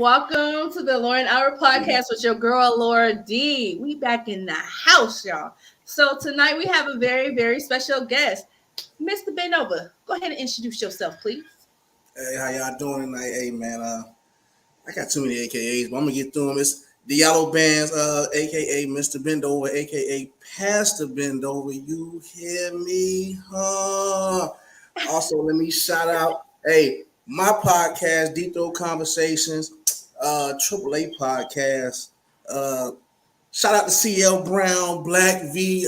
Welcome to the Lauren Hour podcast with your girl Laura D. We back in the house, y'all. So tonight we have a very, very special guest, Mr. Benova. Go ahead and introduce yourself, please. Hey, how y'all doing tonight? Hey, man, I got too many AKAs, but I'm gonna get through them. It's the Yellow Bands, AKA Mr. Bendover, AKA Pastor Bendover. You hear me? Also, let me shout out, my podcast, Deep Throat Conversations, AAA podcast. Shout out to CL Brown, Black V,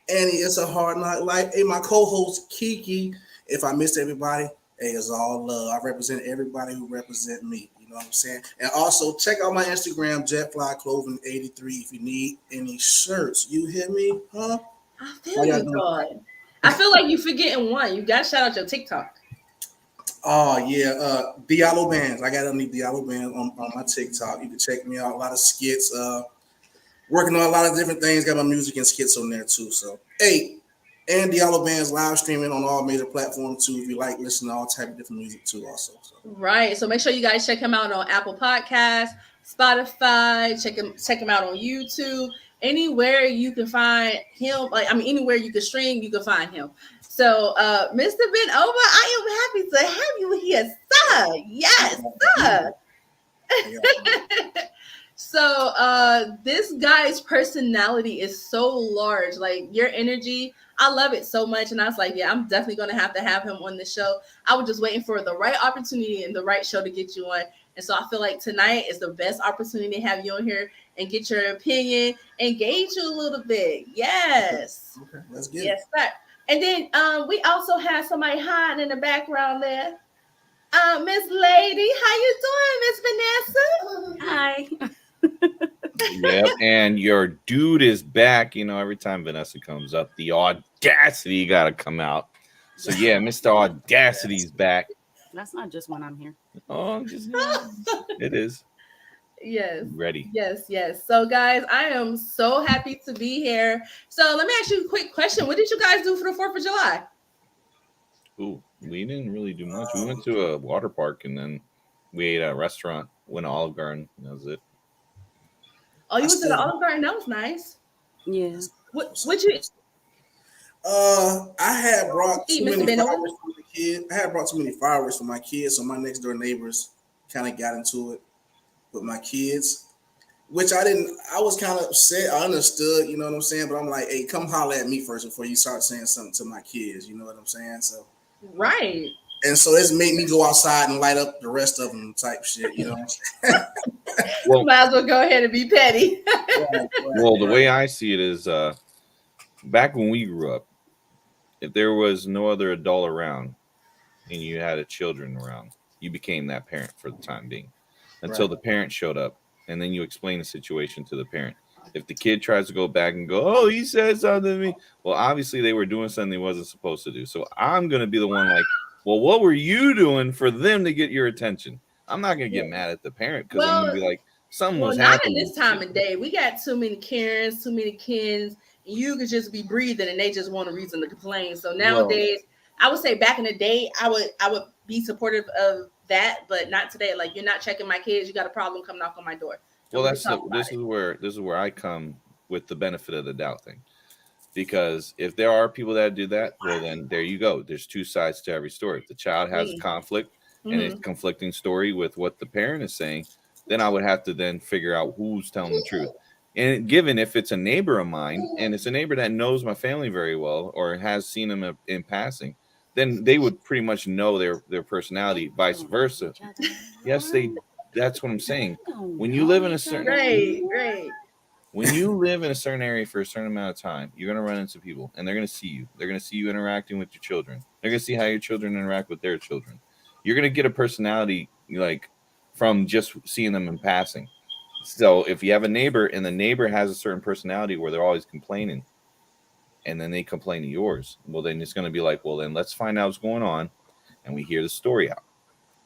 Annie. It's a hard night life. Hey, my co-host Kiki. If I missed everybody, hey, it's all love. I represent everybody who represent me. You know what I'm saying? And also check out my Instagram, Jetfly Clothing 83. If you need any shirts, you hear me? Huh? I feel you, God. I feel like you forgetting one. You got to shout out your TikTok. Oh yeah, Diallo Bands. I got underneath Diallo Bands on my TikTok. You can check me out. A lot of skits. Working on a lot of different things. Got my music and skits on there too. So and Diallo Band's live streaming on all major platforms too. If you like listening to all type of different music too, also. So. Right. So make sure you guys check him out on Apple Podcasts, Spotify. Check him out on YouTube. Anywhere you can find him, anywhere you can stream, you can find him. So, Mr. Benova, I am happy to have you here, sir. Yes, sir. So, this guy's personality is so large. Like your energy, I love it so much. And I was like, yeah, I'm definitely going to have him on the show. I was just waiting for the right opportunity and the right show to get you on. And so I feel like tonight is the best opportunity to have you on here and get your opinion, engage you a little bit. Yes. Okay, let's get it. Yes, sir. And then we also have somebody hiding in the background there. Miss Lady, how you doing, Miss Vanessa? Hi. Yep, and your dude is back. You know, every time Vanessa comes up, the audacity got to come out. So yeah, Mr. Audacity's back. That's not just when I'm here. Oh, it is. Yes. Ready. Yes. So, guys, I am so happy to be here. So, let me ask you a quick question. What did you guys do for the 4th of July? Ooh, we didn't really do much. We went to a water park and then we ate at a restaurant, went to Olive Garden. That was it. Oh, you went to the Olive Garden? That was nice. Yeah. What you? I had brought too many fireworks for the kids. I had brought too many fireworks for my kids, so my next door neighbors kind of got into it with my kids, which I didn't. I was kind of upset. I understood, you know what I'm saying, but I'm like, hey, come holler at me first before you start saying something to my kids. You know what I'm saying? So right. And so it's made me go outside and light up the rest of them type shit. You know what I'm saying? Well, might as well go ahead and be petty. Well, the way I see it is, back when we grew up, if there was no other adult around and you had a children around, you became that parent for the time being until the parent showed up, and then you explain the situation to the parent. If the kid tries to go back and go, oh, he said something to me, well, obviously they were doing something they wasn't supposed to do. So I'm going to be the one like, well, what were you doing for them to get your attention? I'm not going to get mad at the parent because I'm going to be like, something was happening. Not in this time of day. We got too many Karens, too many Kens. You could just be breathing and they just want a reason to complain. So nowadays, I would say back in the day, I would be supportive of that, but not today. Like, you're not checking my kids. You got a problem, come knock on my door. Well, this is where I come with the benefit of the doubt thing. Because if there are people that do that, well, then there you go. There's two sides to every story. If the child has a conflict and a conflicting story with what the parent is saying, then I would have to then figure out who's telling the truth. And given if it's a neighbor of mine and it's a neighbor that knows my family very well or has seen them in passing, then they would pretty much know their personality. Vice versa. Yes, that's what I'm saying. When you live in a certain when you live in a certain area for a certain amount of time, you're going to run into people and they're going to see you. They're going to see you interacting with your children. They're going to see how your children interact with their children. You're going to get a personality like from just seeing them in passing. So if you have a neighbor and the neighbor has a certain personality where they're always complaining and then they complain to yours, well, then it's going to be like, well, then let's find out what's going on and we hear the story out.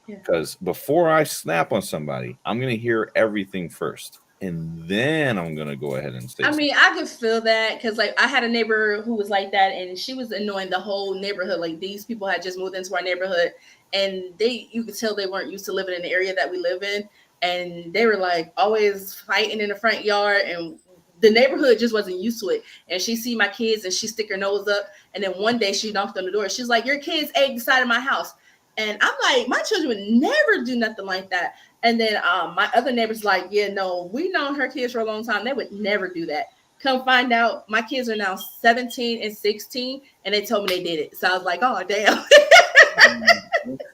Because before I snap on somebody, I'm going to hear everything first. And then I'm going to go ahead and say something. I could feel that because, like, I had a neighbor who was like that, and she was annoying the whole neighborhood. Like, these people had just moved into our neighborhood, and you could tell they weren't used to living in the area that we live in. and they were like always fighting in the front yard, and the neighborhood just wasn't used to it. And she see my kids and she stick her nose up, and then one day she knocked on the door. She's like, your kids ate the side of my house. And I'm like, my children would never do nothing like that. And then my other neighbor's like, yeah, no, we known her kids for a long time. They would never do that. Come find out, my kids are now 17 and 16, and they told me they did it. So I was like, oh damn.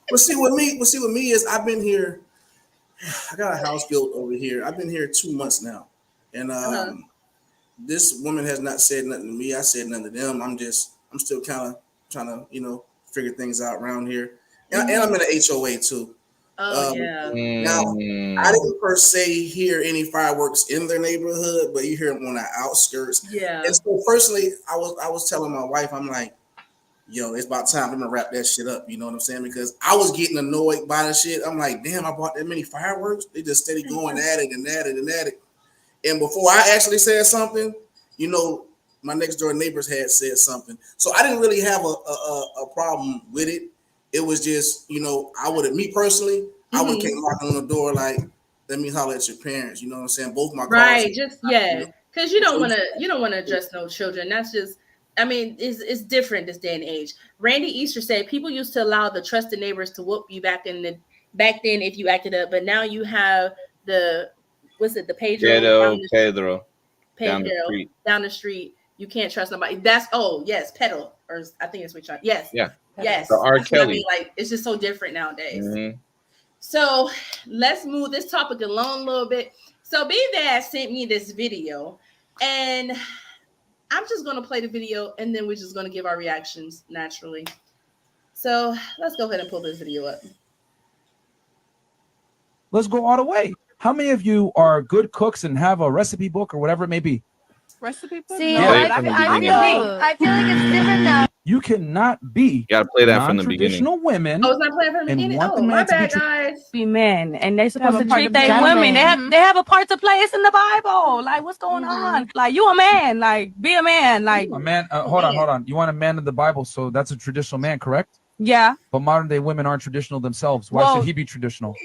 Well, see with me is I've been here. I got a house built over here. I've been here 2 months now, and this woman has not said nothing to me. I said nothing to them. I'm still kind of trying to figure things out around here, and I'm in an HOA too. Oh yeah. Now, I didn't per se hear any fireworks in their neighborhood, but you hear them on the outskirts. Yeah. And so personally, I was telling my wife, I'm like, yo, it's about time I'm gonna wrap that shit up. You know what I'm saying? Because I was getting annoyed by the shit. I'm like, damn, I bought that many fireworks. They just steady going at it and at it and at it. And before I actually said something, my next door neighbors had said something. So I didn't really have a problem with it. It was just, me personally, I would came knocking on the door like, let me holler at your parents. You know what I'm saying? Both my cars. Right. Just because you don't want to address no children. That's just, it's different this day and age. Randy Easter said people used to allow the trusted neighbors to whoop you back then if you acted up, but now you have the Pedro down the street. You can't trust nobody. Pedal, or I think it's which one. Yes. Yeah. Yes. The R. Kelly. Like it's just so different nowadays. Mm-hmm. So let's move this topic along a little bit. So B-Dad sent me this video, and I'm just going to play the video, and then we're just going to give our reactions naturally. So let's go ahead and pull this video up. Let's go all the way. How many of you are good cooks and have a recipe book or whatever it may be? Recipe book? See, No. I feel like it's different now. You cannot be You gotta play that from the beginning. non-traditional women. Oh, it's not playing from the And beginning? want the Oh, my man to be bad, tr- guys. Be men, and they're supposed Have a to part treat to their play. women. Mhm. They have a part to play. It's in the Bible. Like, what's going on? Like, you a man. Like, be a man. Like, A man, hold on. You want a man in the Bible, so that's a traditional man, correct? yeah, But modern day women aren't traditional themselves. Why Well- should he be traditional?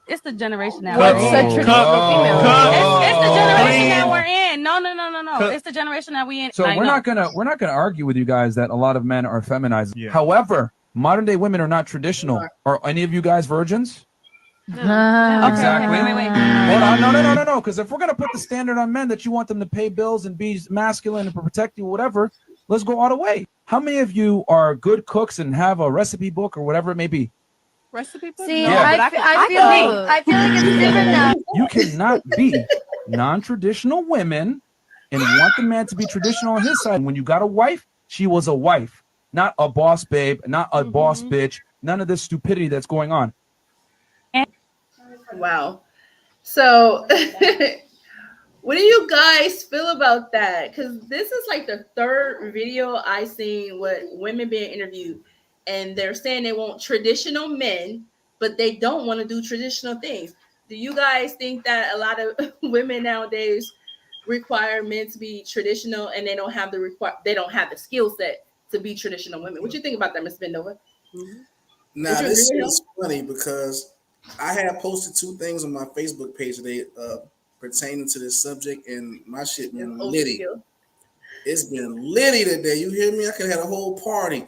it's the generation that What's we're a in. traditional female? It's the generation that we're in. No. It's the generation that we in. So I we're know. not gonna argue with you guys that a lot of men are feminized. Yeah. However, modern day women are not traditional. Are any of you guys virgins? Okay, Exactly. Wait. Hold on, no. Because if we're gonna put the standard on men that you want them to pay bills and be masculine and protect you, whatever, let's go all the way. How many of you are good cooks and have a recipe book or whatever it may be? Recipe book? See, No, Yeah. but I feel like it's different now. You cannot be non-traditional women and want the man to be traditional on his side. When you got a wife, she was a wife, not a boss babe, not a boss bitch. None of this stupidity that's going on. Wow. So what do you guys feel about that? Because this is like the third video I seen with women being interviewed, and they're saying they want traditional men, but they don't want to do traditional things. Do you guys think that a lot of women nowadays require men to be traditional, and they don't have the skill set to be traditional women? What do you think about that, Ms. Bendova? Now, Would you this agree with is funny because I had posted 2 things on my Facebook page today pertaining to this subject, and my shit been litty. It's been litty today. You hear me? I could have had a whole party.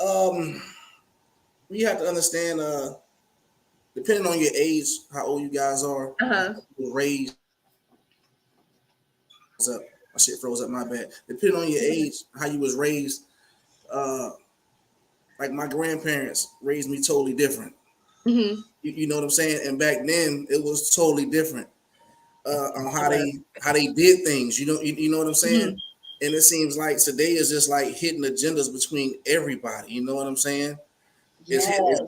You have to understand, depending on your age, how old you guys are, raised up. My shit froze up, my bad. Depending on your age, how you was raised, like my grandparents raised me totally different. Mm-hmm. You know what I'm saying? And back then it was totally different on how they did things. You know what I'm saying? Mm-hmm. And it seems like today is just like hidden agendas between everybody. You know what I'm saying? Yes.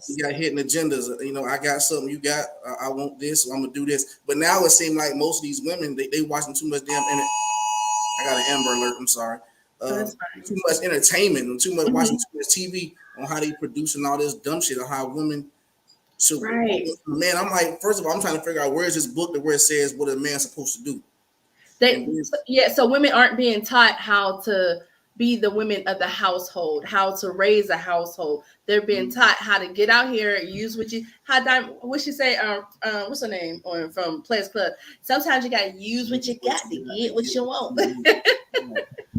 You got hidden agendas. I got something, you got. I want this, so I'm gonna do this. But now it seems like most of these women they watching too much damn. I got an Amber Alert. I'm sorry. Too much entertainment and too much watching too much TV on how they producing all this dumb shit on how women should. Right. Man, I'm like, first of all, I'm trying to figure out where's this book where it says what a man's supposed to do. So women aren't being taught how to be the women of the household, how to raise a household. They're being taught how to get out here, use what you what she say, what's her name on from Players Club? Sometimes you gotta use what you got to get what you want.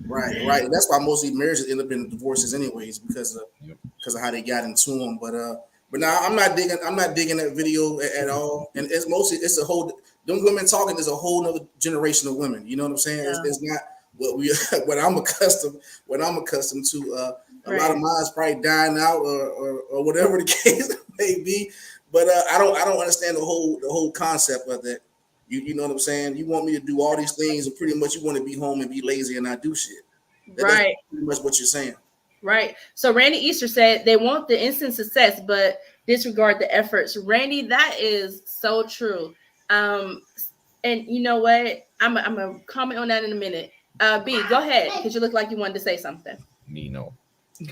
Right. That's why most of these marriages end up in divorces anyways, because of how they got into them. But now I'm not digging that video at all. And it's a whole them women talking is a whole nother generation of women. You know what I'm saying? Yeah. It's not what I'm accustomed to. A lot of mine's probably dying out or whatever the case may be. But I don't understand the whole concept of that. You know what I'm saying? You want me to do all these things, and pretty much you want to be home and be lazy and not do shit. That's pretty much what you're saying. Right. So Randy Easter said they want the instant success, but disregard the efforts. Randy, that is so true. And you know what? I'm gonna comment on that in a minute. B, go ahead, because you look like you wanted to say something. Nino.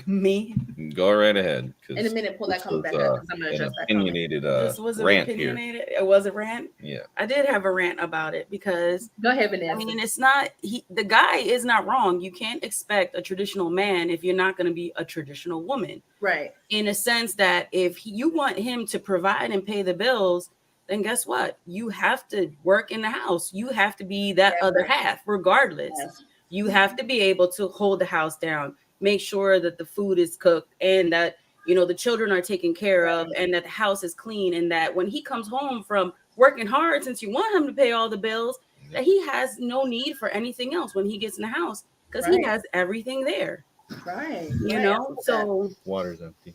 Me? Go right ahead. In a minute, pull that comment back up because I'm going to address that comment. Opinionated This was an rant opinionated. here. It was a rant. Yeah, I did have a rant about it because go ahead, Vanessa. I mean, it's not the guy is not wrong. You can't expect a traditional man if you're not going to be a traditional woman, right? In a sense that if you want him to provide and pay the bills, then guess what? You have to work in the house. You have to be that other half, regardless. Yes. You have to be able to hold the house down. Make sure that the food is cooked and that, you know, the children are taken care of and that the house is clean, and that when he comes home from working hard, since you want him to pay all the bills, that he has no need for anything else when he gets in the house because he has everything there. Right. You know, so water's empty.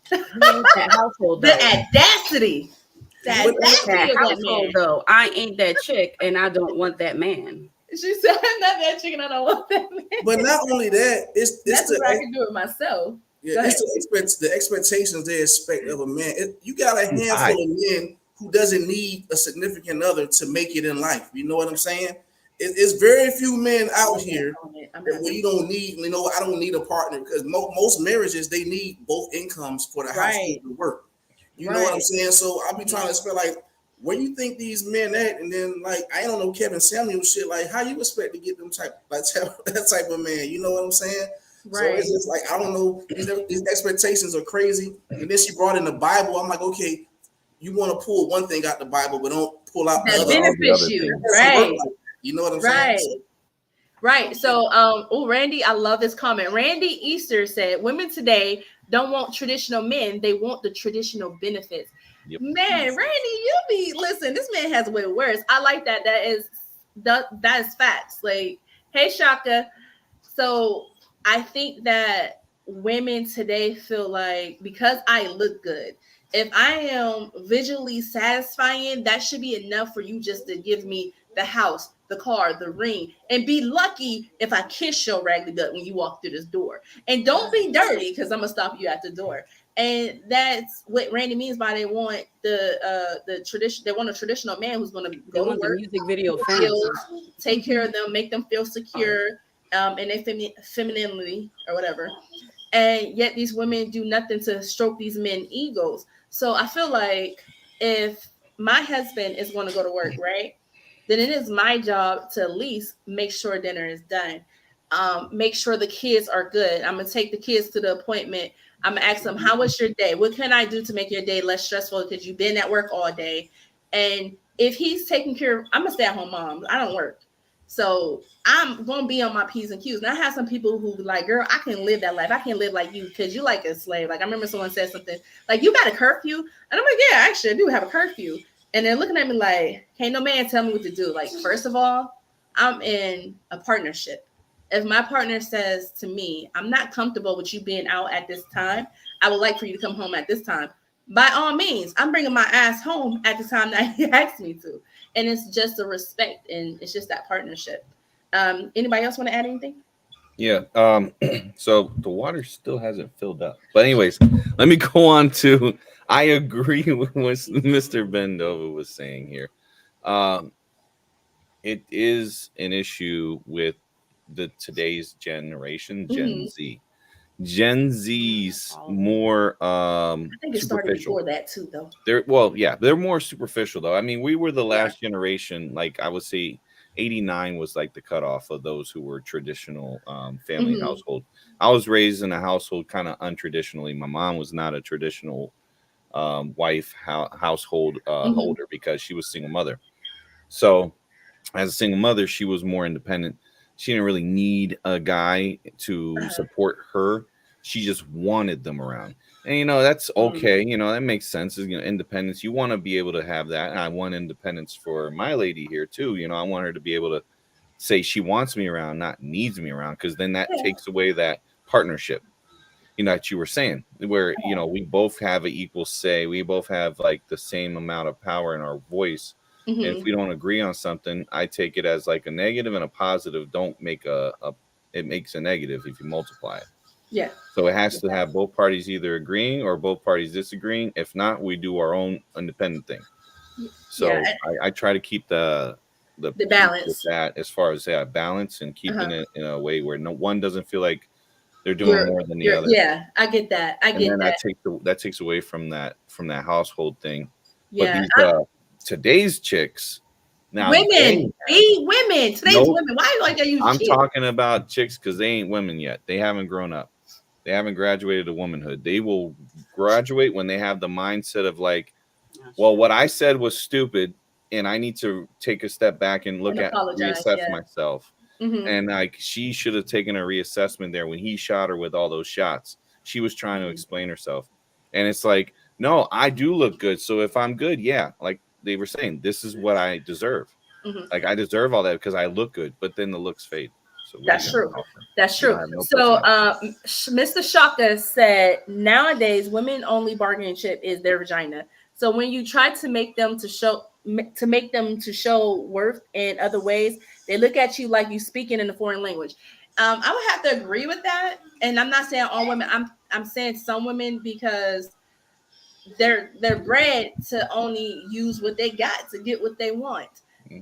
That household, the audacity. That household, though, I ain't that chick and I don't want that man. She said, "I'm not that chicken. I don't want that man." But not only that, it's that's what I can do it myself. Yeah, it's the expectations they expect of a man. You got a handful of men who doesn't need a significant other to make it in life. You know what I'm saying? It's very few men out here where you don't need. You know, I don't need a partner because most marriages they need both incomes for the household to work. You know what I'm saying? So I'll be trying to explain like. Where you think these men at, and then like I don't know Kevin Samuel shit. Like how you expect to get them that type of man? You know what I'm saying? Right. So it's just like I don't know. These expectations are crazy. And then she brought in the Bible. I'm like, okay, you want to pull one thing out the Bible, but don't pull out the other. Benefits you, right? You know what I'm saying? Right. So, Randy, I love this comment. Randy Easter said, "Women today don't want traditional men; they want the traditional benefits." Yep. Man, Randy, listen. This man has way worse. I like that. That is facts. Like, hey, Shaka. So I think that women today feel like because I look good, if I am visually satisfying, that should be enough for you just to give me the house, the car, the ring, and be lucky if I kiss your raggedy butt when you walk through this door. And don't be dirty because I'm gonna stop you at the door. And that's what Randy means by they want the tradition. They want a traditional man who's going to go to work, music video, take care of them, make them feel secure, and their femininity or whatever. And yet these women do nothing to stroke these men egos. So I feel like if my husband is going to go to work, right, then it is my job to at least make sure dinner is done. Make sure the kids are good. I'm going to take the kids to the appointment. I'm gonna ask them, how was your day? What can I do to make your day less stressful? Because you've been at work all day. And if he's taking care of, I'm a stay-at-home mom. I don't work. So I'm gonna be on my P's and Q's. And I have some people who like, girl, I can live that life. I can't live like you because you like a slave. Like I remember someone said something like, you got a curfew? And I'm like, yeah, actually I do have a curfew. And they're looking at me like, can't no man tell me what to do. Like, first of all, I'm in a partnership. If my partner says to me, I'm not comfortable with you being out at this time, I would like for you to come home at this time. By all means, I'm bringing my ass home at the time that he asked me to. And it's just a respect and it's just that partnership. Anybody else want to add anything? Yeah. So the water still hasn't filled up. But anyways, let me go on to, I agree with what Mr. Bendova was saying here. It is an issue with today's generation, Gen Z. Gen Z's more I think it started superficial. before that too, though. They're more superficial though. I mean, we were the last generation, like I would say, 89 was like the cutoff of those who were traditional family household. I was raised in a household kind of untraditionally. My mom was not a traditional household holder because she was single mother. So as a single mother, she was more independent. She didn't really need a guy to support her. She just wanted them around. And that's okay. That makes sense. Independence. You want to be able to have that. And I want independence for my lady here too. I want her to be able to say she wants me around, not needs me around, because then that takes away that partnership. That you were saying, where we both have an equal say. We both have like the same amount of power in our voice. And if we don't agree on something, I take it as like a negative and a positive. Don't make it makes a negative if you multiply it. Yeah. So it has to have both parties either agreeing or both parties disagreeing. If not, we do our own independent thing. So I try to keep the balance with that, as far as balance and keeping it in a way where no one doesn't feel like they're doing more than the other. Yeah, I get that. That takes away from that household thing. Yeah. But these today's chicks now, women. Today's women. Why like are you? I'm talking about chicks because they ain't women yet. They haven't grown up. They haven't graduated to womanhood. They will graduate when they have the mindset of like, well, what I said was stupid, and I need to take a step back and reassess myself. And like, she should have taken a reassessment there when he shot her with all those shots. She was trying to explain herself, and it's like, no, I do look good. So if I'm good, like they were saying, this is what I deserve. Like I deserve all that because I look good, but then the looks fade. So that's true. That's true. So Mr. Shaka said nowadays women only bargaining chip is their vagina. So when you try to make them to show worth in other ways, they look at you like you speaking in a foreign language. I would have to agree with that. And I'm not saying all women. I'm saying some women because they're bred to only use what they got to get what they want.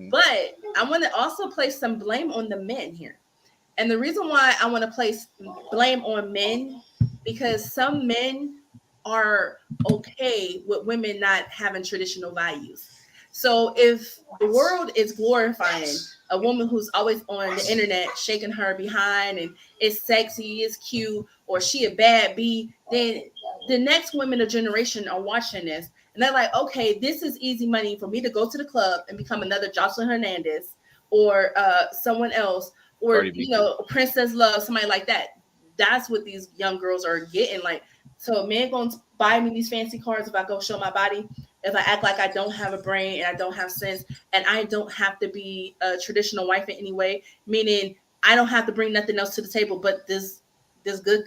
But I want to also place some blame on the men here. And the reason why I want to place blame on men, because some men are okay with women not having traditional values. So if the world is glorifying a woman who's always on the internet shaking her behind and it's sexy, it's cute, or she a bad bee, then the next women of generation are watching this and they're like, okay, this is easy money for me to go to the club and become another Jocelyn Hernandez or someone else, or Princess Love, somebody like that. That's what these young girls are getting. Like, so a man gonna buy me these fancy cars if I go show my body, if I act like I don't have a brain and I don't have sense, and I don't have to be a traditional wife in any way, meaning I don't have to bring nothing else to the table but this good.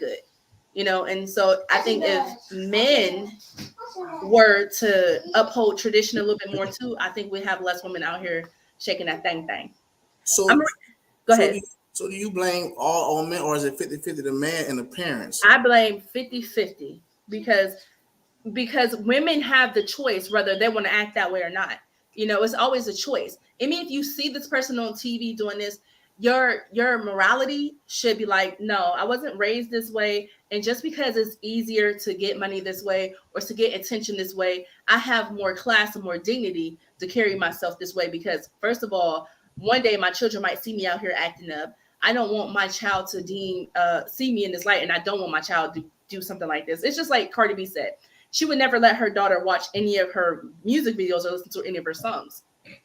And so I think if men were to uphold tradition a little bit more too, I think we'd have less women out here shaking that thing. So go ahead. So do you blame all on men, or is it 50-50 the man and the parents? I blame 50-50 because women have the choice whether they want to act that way or not. It's always a choice. I mean, if you see this person on TV doing this, your morality should be like, no, I wasn't raised this way. And just because it's easier to get money this way or to get attention this way, I have more class and more dignity to carry myself this way. Because first of all, one day my children might see me out here acting up. I don't want my child to see me in this light, and I don't want my child to do something like this. It's just like Cardi B said. She would never let her daughter watch any of her music videos or listen to any of her songs.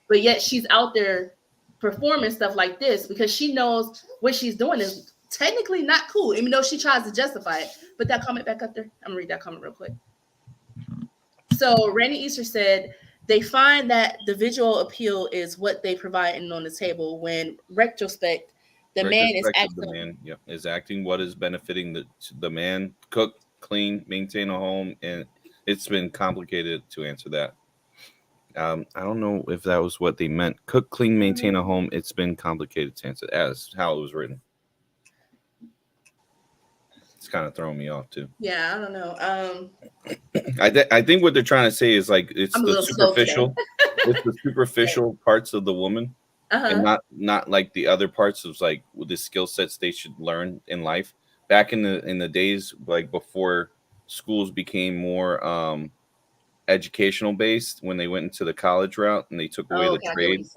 But yet she's out there performing stuff like this because she knows what she's doing is technically not cool, even though she tries to justify it. Put that comment back up there. I'm gonna read that comment real quick. So Randy Easter said, they find that the visual appeal is what they provide on the table when retrospect, the man is acting what is benefiting the man. Cook, clean, maintain a home, and it's been complicated to answer that. I don't know if that was what they meant. Cook, clean, maintain a home. It's been complicated to answer. As how it was written. It's kind of throwing me off too. Yeah, I don't know. I think what they're trying to say is like it's the superficial, it's the superficial parts of the woman, and not like the other parts of like the skill sets they should learn in life. Back in the days like before schools became more educational based, when they went into the college route and they took away the trade.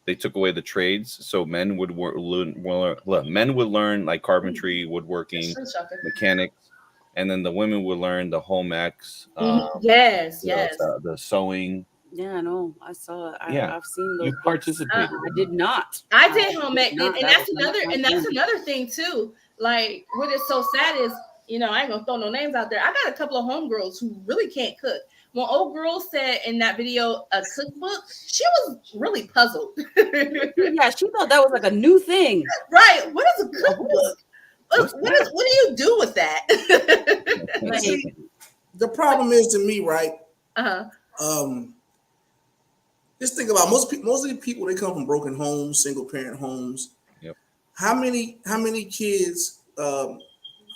they took away the trades, so men would learn like carpentry, woodworking, mechanics, and then the women would learn the home ecs, yes, the sewing. Yeah, I know. I saw it. Yeah. I've seen those. You participated. I did not. I did home ec, not. and That that's was not another, my and that's thing. another thing too. Like what is so sad is, you know, I ain't gonna throw no names out there. I got a couple of homegirls who really can't cook. When old girl said in that video a cookbook, she was really puzzled. Yeah, she thought that was like a new thing. Right? What is a cookbook? What do you do with that? See, the problem is to me, right? Just think about most of the people, they come from broken homes, single parent homes. Yep. How many kids, how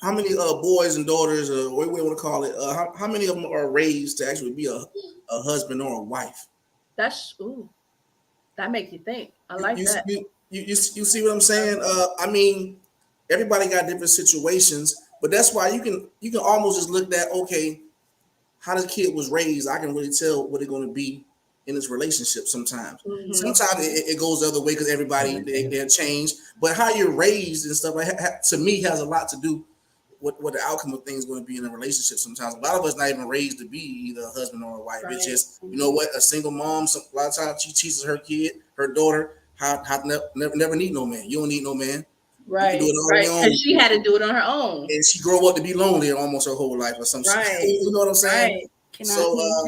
many boys and daughters, or what we want to call it, how many of them are raised to actually be a husband or a wife? That makes you think. I like that. You see what I'm saying? I mean, everybody got different situations, but that's why you can almost just look at, okay, how the kid was raised. I can really tell what it's going to be in this relationship sometimes. Mm-hmm. Sometimes it goes the other way because everybody they're changed. But how you're raised and stuff to me has a lot to do with what the outcome of things is going to be in a relationship sometimes. A lot of us not even raised to be either a husband or a wife. Right. It's just, you know what, a single mom, a lot of times she teaches her kid, her daughter, how to never need no man. You don't need no man. Right, because she had to do it on her own. And she grew up to be lonely almost her whole life or something. Right. You know what I'm saying? Right. Can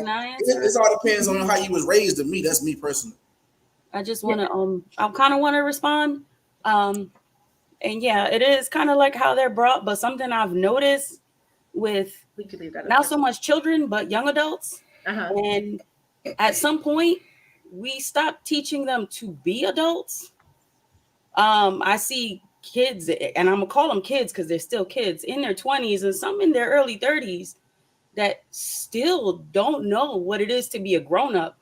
I it all depends on how you was raised. To me, that's me personally. I just want to I kind of want to respond. And yeah, it is kind of like how they're brought, but something I've noticed with not so much children, but young adults. And at some point, we stop teaching them to be adults. I see kids, and I'm gonna call them kids because they're still kids in their 20s and some in their early 30s that still don't know what it is to be a grown-up,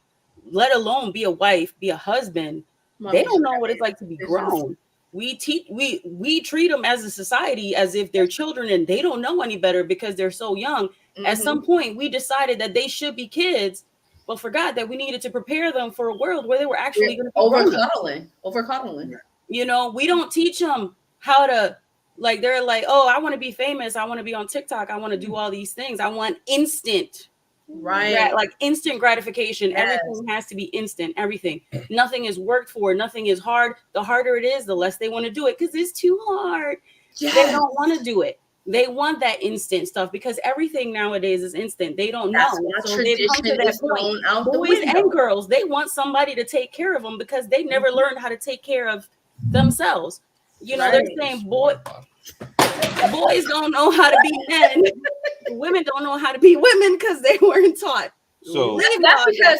let alone be a wife, be a husband. They don't know what it's like to be grown. We treat them as a society as if they're children and they don't know any better because they're so young. At some point, we decided that they should be kids, but forgot that we needed to prepare them for a world where they were actually going to be over cuddling. You know, we don't teach them how to, like, they're like, oh, I want to be famous. I want to be on TikTok. I want to do all these things. I want instant, like instant gratification. Yes. Everything has to be instant. Everything. Nothing is worked for. Nothing is hard. The harder it is, the less they want to do it because it's too hard. Yes. They don't want to do it. They want that instant stuff because everything nowadays is instant. They don't know. So they've come to that point. Boys and girls, they want somebody to take care of them because they never learned how to take care of themselves. You know, they're saying boys don't know how to be men. Women don't know how to be women because they weren't taught. So that's because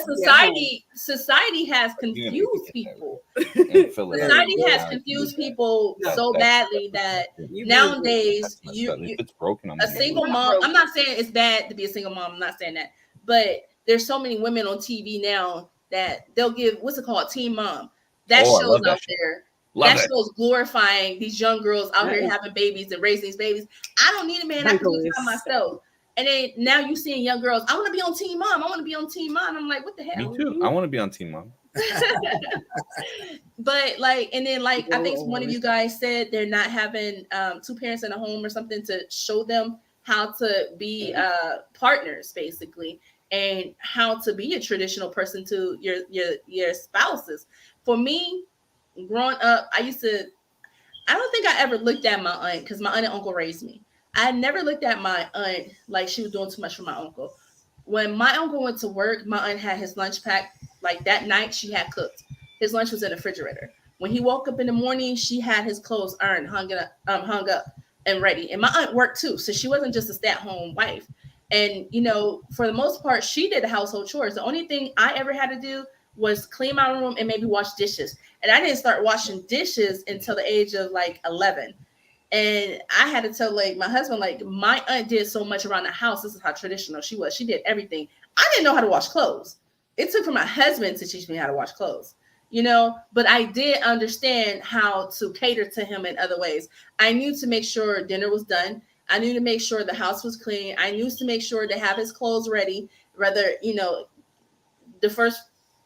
society has confused people. Society has confused people so badly that nowadays it's broken. A single mom. I'm not saying it's bad to be a single mom. I'm not saying that, but there's so many women on TV now that they'll give what's it called, Teen Mom. That shows out there. That show's glorifying these young girls out here having babies and raising these babies. I don't need a man. I can do it by myself. And then now you seeing young girls, I want to be on Teen Mom. I want to be on Teen Mom. I'm like, what the hell? Me too. I want to be on Teen Mom. But like, and then like, I think one of you guys said they're not having two parents in a home or something to show them how to be partners, basically, and how to be a traditional person to your spouses. For me, growing up, I don't think I ever looked at my aunt because my aunt and uncle raised me. I never looked at my aunt like she was doing too much for my uncle. When my uncle went to work, my aunt had his lunch packed. Like that night, she had cooked. His lunch was in the refrigerator. When he woke up in the morning, she had his clothes ironed, hung up and ready. And my aunt worked too, so she wasn't just a stay-at-home wife. And you know, for the most part, she did the household chores. The only thing I ever had to do was clean my room and maybe wash dishes. And I didn't start washing dishes until the age of like 11. And I had to tell like my husband, like my aunt did so much around the house. This is how traditional she was. She did everything. I didn't know how to wash clothes. It took for my husband to teach me how to wash clothes, you know, but I did understand how to cater to him in other ways. I knew to make sure dinner was done. I knew to make sure the house was clean. I knew to make sure to have his clothes ready. Rather, you know, the first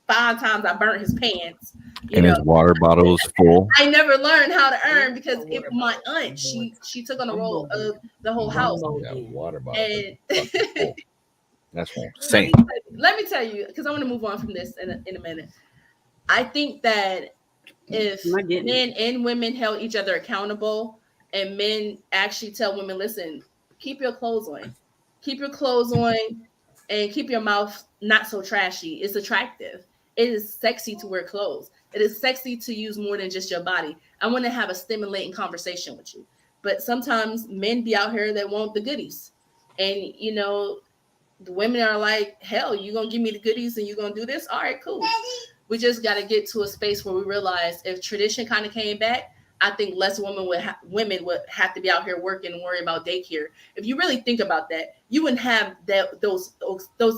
5 times I burnt his pants, And his water bottle is full. I never learned how to earn because my aunt she took on the role of the whole house. Yeah, water bottle. And that's what I'm saying. Let me tell you, because I want to move on from this in a minute. I think that if men and women held each other accountable, and men actually tell women, listen, keep your clothes on, and keep your mouth not so trashy. It's attractive. It is sexy to wear clothes. It is sexy to use more than just your body. I want to have a stimulating conversation with you. But sometimes men be out here that want the goodies. And, you know, the women are like, hell, you going to give me the goodies and you going to do this? All right, cool. We just got to get to a space where we realize if tradition kind of came back, I think less women would have to be out here working and worry about daycare. If you really think about that, you wouldn't have those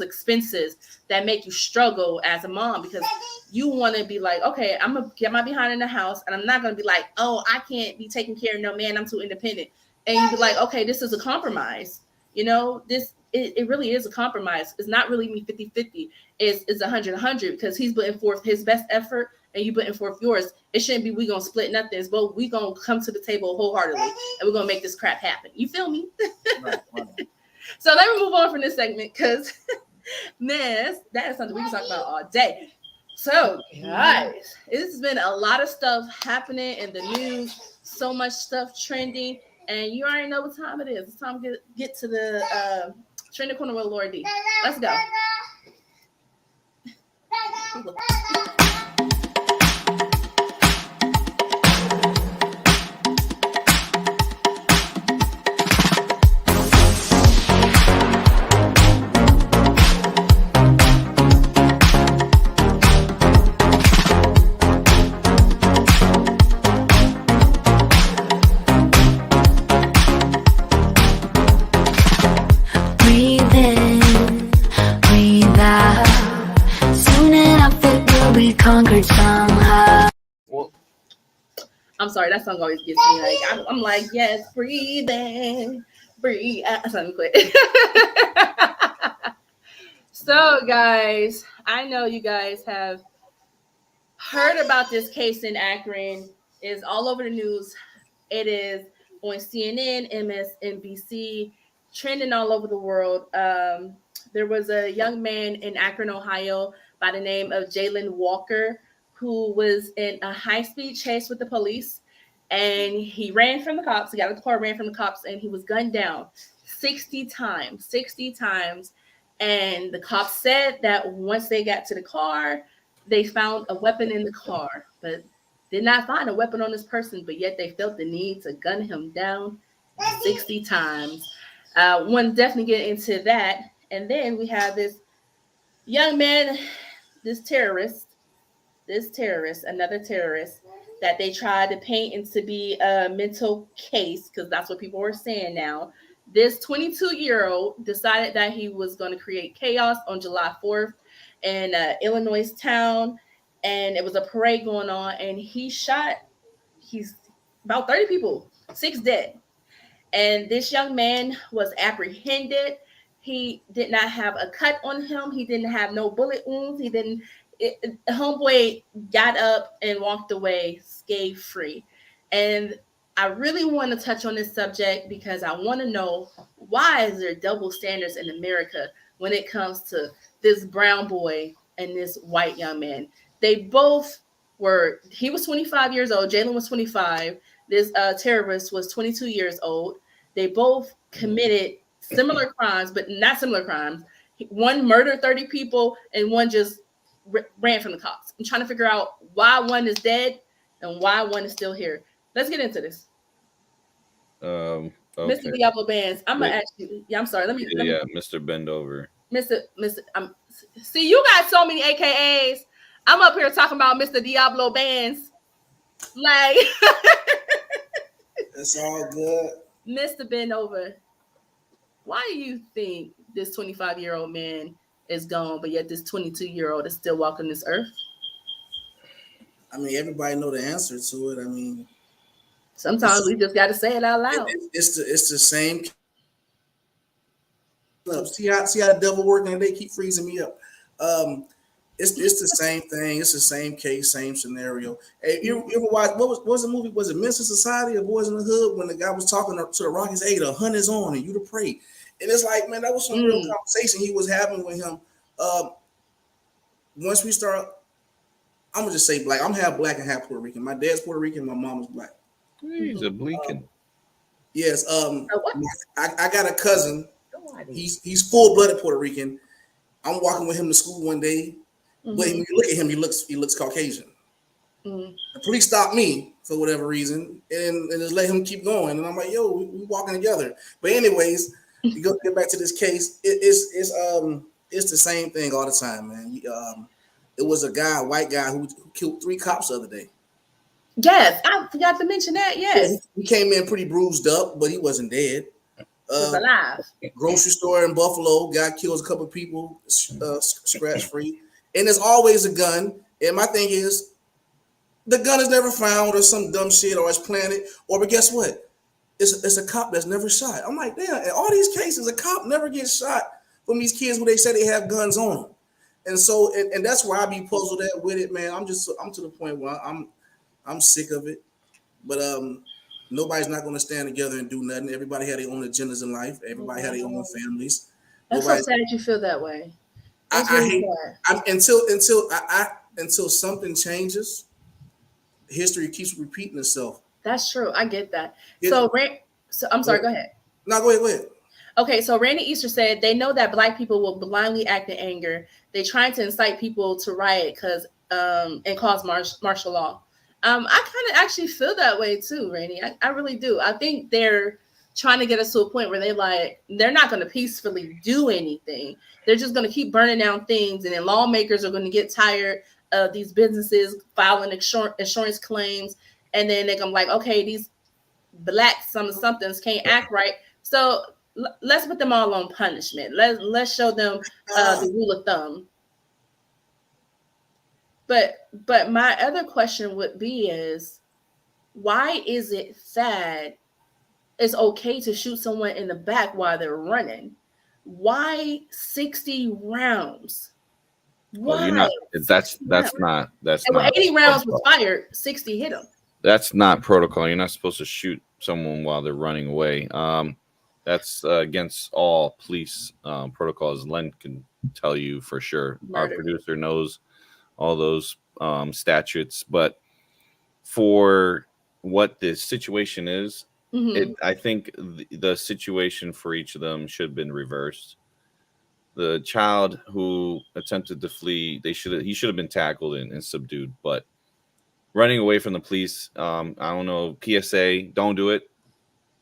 expenses that make you struggle as a mom, because you want to be like, okay, I'm gonna get my behind in the house, and I'm not gonna be like, oh, I can't be taking care of no man, I'm too independent. And you be like, okay, this is a compromise. You know, it really is a compromise. It's not really me 50-50. It's 100-100, because he's putting forth his best effort and you putting forth yours. It shouldn't be we gonna split nothing. It's both we gonna come to the table wholeheartedly and we're gonna make this crap happen. You feel me? Right. So let me move on from this segment, because man, that is something we can talk about all day. So guys, it's been a lot of stuff happening in the news, so much stuff trending, and you already know what time it is. It's time to get to the trending corner with Lord D. Let's go. Conquered somehow. I'm sorry, that song always gets me like I'm like, yes, breathe in, breathe out. So let me quit. So guys, I know you guys have heard about this case in Akron. It's all over the news. It is on CNN, MSNBC, trending all over the world. There was a young man in Akron, Ohio, by the name of Jayland Walker, who was in a high-speed chase with the police, and he ran from the cops. He got out of the car, ran from the cops, and he was gunned down 60 times. And the cops said that once they got to the car, they found a weapon in the car, but did not find a weapon on this person, but yet they felt the need to gun him down 60 times. One definitely get into that. And then we have this young man, another terrorist that they tried to paint into be a mental case, because that's what people were saying now. This 22-year-old decided that he was going to create chaos on July 4th in Illinois town, and it was a parade going on, and he's about 30 people, 6 dead. And this young man was apprehended. He did not have a cut on him. He didn't have no bullet wounds. Homeboy got up and walked away scathe-free. And I really want to touch on this subject because I want to know, why is there double standards in America when it comes to this brown boy and this white young man? They both he was 25 years old. Jayland was 25. This terrorist was 22 years old. They both committed similar crimes, but not similar crimes. One murdered 30 people and one just ran from the cops. I'm trying to figure out why one is dead and why one is still here. Let's get into this. Okay. Mr. Diablo Bands, I'm gonna ask you. Yeah, I'm sorry. Let me. Mr. Bend over. Mr. See, you got so many AKAs. I'm up here talking about Mr. Diablo Bands. Like, it's all good. Mr. Bend over. Why do you think this 25-year-old man is gone, but yet this 22-year-old is still walking this earth? I mean, everybody know the answer to it. I mean, sometimes we just got to say it out loud. It's the same. See how the devil working, and they keep freezing me up. It's the same thing. It's the same case, same scenario. Hey, you ever watch what was the movie? Was it Men's Society or Boys in the Hood when the guy was talking to the Rockies? Hey, the hunt is on, and you to pray. And it's like, man, that was some real conversation he was having with him. Once we start, I'm gonna just say black. I'm half black and half Puerto Rican. My dad's Puerto Rican. My mom is black. He's a bleaking. Yes. I got a cousin. He's full blooded Puerto Rican. I'm walking with him to school one day. But when you look at him, he looks Caucasian. The police stopped me for whatever reason and just let him keep going. And I'm like, yo, we walking together. But anyways, we go get back to this case. It's the same thing all the time, man. It was a white guy who killed 3 cops the other day. Yes, I forgot to mention that. Yes, he came in pretty bruised up, but he wasn't dead. Was alive. Grocery store in Buffalo, guy kills a couple people, scratch free. And there's always a gun. And my thing is, the gun is never found or some dumb shit or it's planted. But guess what? It's a cop that's never shot. I'm like, damn, in all these cases, a cop never gets shot from these kids who they say they have guns on them. And so, and that's where I be puzzled at with it, man. I'm to the point where I'm sick of it. But nobody's not going to stand together and do nothing. Everybody had their own agendas in life. Everybody had their own families. That's so sad you feel that way. Until something changes, history keeps repeating itself. That's true. I get that. So I'm sorry. Go ahead. No, go ahead. Okay, so Randy Easter said they know that Black people will blindly act in anger. They're trying to incite people to riot and cause martial law. I kind of actually feel that way too, Randy. I really do. I think they're trying to get us to a point where they're not going to peacefully do anything. They're just going to keep burning down things, and then lawmakers are going to get tired of these businesses filing insurance claims, and then they're going to be like, okay, these Black somethings can't act right, so let's put them all on punishment. Let's show them the rule of thumb. But my other question would be is, why is it that it's okay to shoot someone in the back while they're running? Why 60 rounds? Why? Well, that's not 80 rounds was fired, 60 hit them. That's not protocol. You're not supposed to shoot someone while they're running away. That's against all police protocols. Len can tell you for sure. Murder. Our producer knows all those statutes, but for what the situation is, I think the situation for each of them should have been reversed. The child who attempted to flee, he should have been tackled and subdued. But running away from the police, I don't know, PSA, don't do it.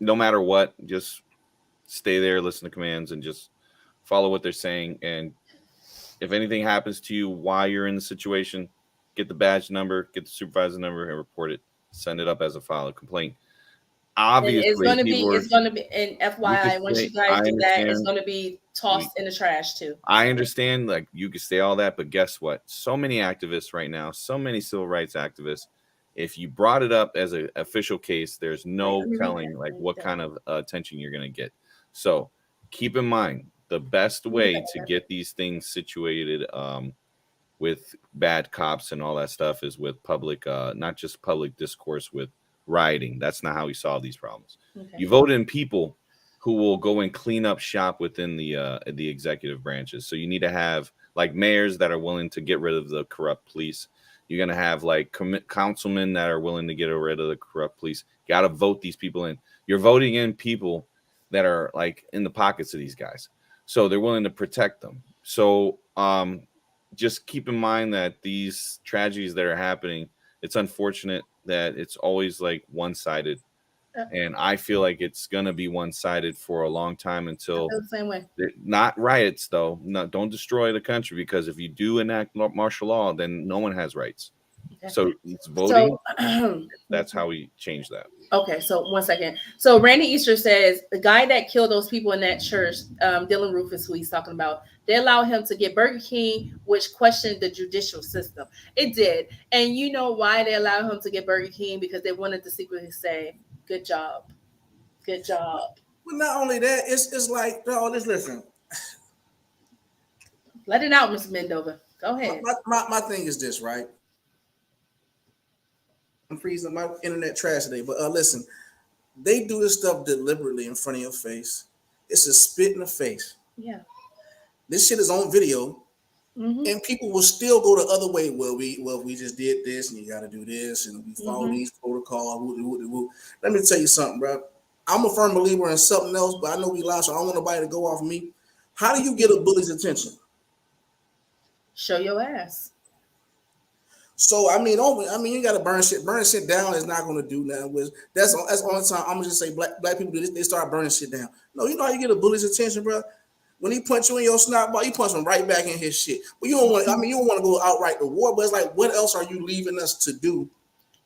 No matter what, just stay there, listen to commands, and just follow what they're saying. And if anything happens to you while you're in the situation, get the badge number, get the supervisor number, and report it. Send it up as a file, a complaint. Obviously, it's going to be, and FYI, once you guys do that, it's going to be tossed in the trash too. I understand, like, you can say all that, but guess what? So many activists right now, so many civil rights activists, if you brought it up as an official case, there's no telling like what kind of attention you're going to get. So keep in mind, the best way to get these things situated with bad cops and all that stuff is with public, not just public discourse with rioting. That's not how we solve these problems. Okay. You vote in people who will go and clean up shop within the executive branches. So you need to have like mayors that are willing to get rid of the corrupt police. You're going to have like councilmen that are willing to get rid of the corrupt police. You got to vote these people in. You're voting in people that are like in the pockets of these guys. So they're willing to protect them. So just keep in mind that these tragedies that are happening, it's unfortunate that it's always like one-sided. And I feel like it's going to be one-sided for a long time until the same way. Not riots, though. No, don't destroy the country, because if you do enact martial law, then no one has rights. Okay. So it's voting. So, that's how we change that. Okay, so 1 second. So Randy Easter says the guy that killed those people in that church, Dylan Rufus, who he's talking about, they allowed him to get Burger King, which questioned the judicial system. It did. And you know why they allowed him to get Burger King? Because they wanted to secretly say, good job. Good job. But not only that, it's like, no, listen. Let it out, Mr. Mendoza. Go My, ahead. my thing is this, right? I'm freezing my internet trash today, but listen, they do this stuff deliberately in front of your face. It's a spit in the face. Yeah. This shit is on video, and people will still go the other way. We just did this, and you got to do this, and we follow these protocols. Let me tell you something, bro. I'm a firm believer in something else, but I know we lie, so I don't want nobody to go off me. How do you get a bully's attention? Show your ass. So you got to burn shit. Burning shit down is not going to do nothing. That's the only time I'm gonna just say black people do this. They start burning shit down. No, you know how you get a bully's attention, bro. When he punch you in your snot ball, you punch him right back in his shit. But you don't want. You don't want to go outright to war. But it's like, what else are you leaving us to do?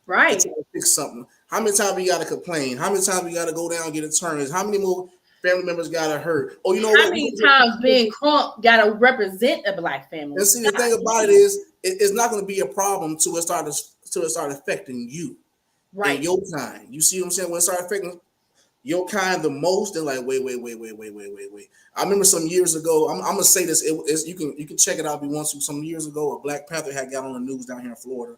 Right. To fix something. How many times we got to complain? How many times we got to go down and get attorneys? How many more family members got to hurt? Oh, you know how what? many times being crunk got to represent a black family? And see, the thing about it is, it's not going to be a problem till it start affecting you, right? In your kind. You see what I'm saying? When it start affecting your kind the most, they're like, wait. I remember some years ago. I'm gonna say this. You can check it out if you want to. Some years ago, a Black Panther had got on the news down here in Florida.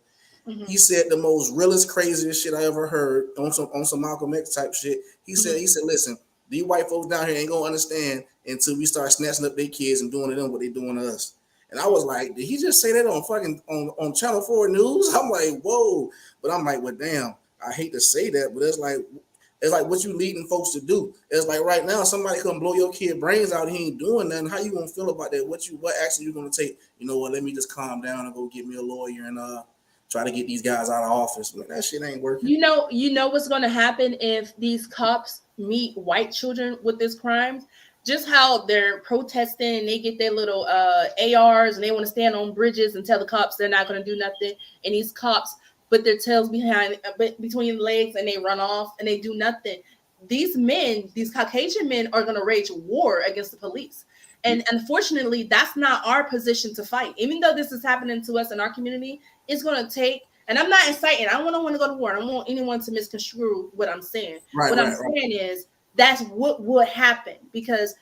He said the most realest, craziest shit I ever heard on some Malcolm X type shit. He said, listen, these white folks down here ain't gonna understand until we start snatching up their kids and doing to them what they doing to us. And I was like, did he just say that on Channel 4 News? I'm like, whoa. But I'm like, well, damn, I hate to say that, but it's like what you leading folks to do. It's like right now, somebody come blow your kid brains out, he ain't doing nothing. How you gonna feel about that? What action you gonna take? You know what? Let me just calm down and go get me a lawyer and try to get these guys out of office. Man, that shit ain't working. You know what's gonna happen if these cops meet white children with this crime? Just how they're protesting and they get their little ARs and they want to stand on bridges and tell the cops they're not going to do nothing. And these cops put their tails between the legs and they run off and they do nothing. These Caucasian men are going to wage war against the police. And unfortunately, that's not our position to fight. Even though this is happening to us in our community, it's going to take, and I'm not inciting, I don't want to go to war. I don't want anyone to misconstrue what I'm saying. What I'm saying is, that's what would happen, because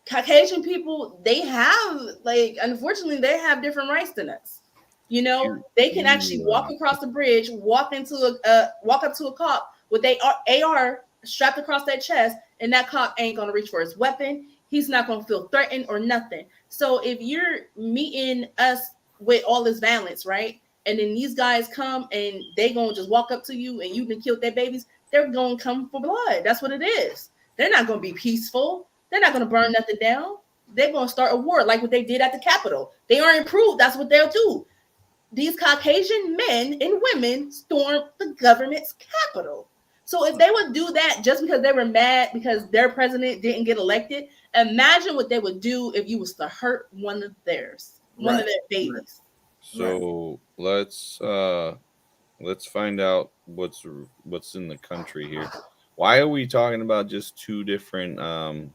Caucasian people, they have, unfortunately, they have different rights than us. You know, they can actually walk across the bridge, walk up to a cop with their AR strapped across their chest, and that cop ain't gonna reach for his weapon. He's not gonna feel threatened or nothing. So if you're meeting us with all this violence, right, and then these guys come and they gonna just walk up to you and you've been killed their babies, they're going to come for blood. That's what it is. They're not going to be peaceful. They're not going to burn nothing down. They're going to start a war like what they did at the Capitol. They are improved. That's what they'll do. These Caucasian men and women stormed the government's Capitol. So if they would do that just because they were mad because their president didn't get elected, imagine what they would do if you was to hurt one of theirs, one of their babies. So let's find out what's in the country here. Why are we talking about just two different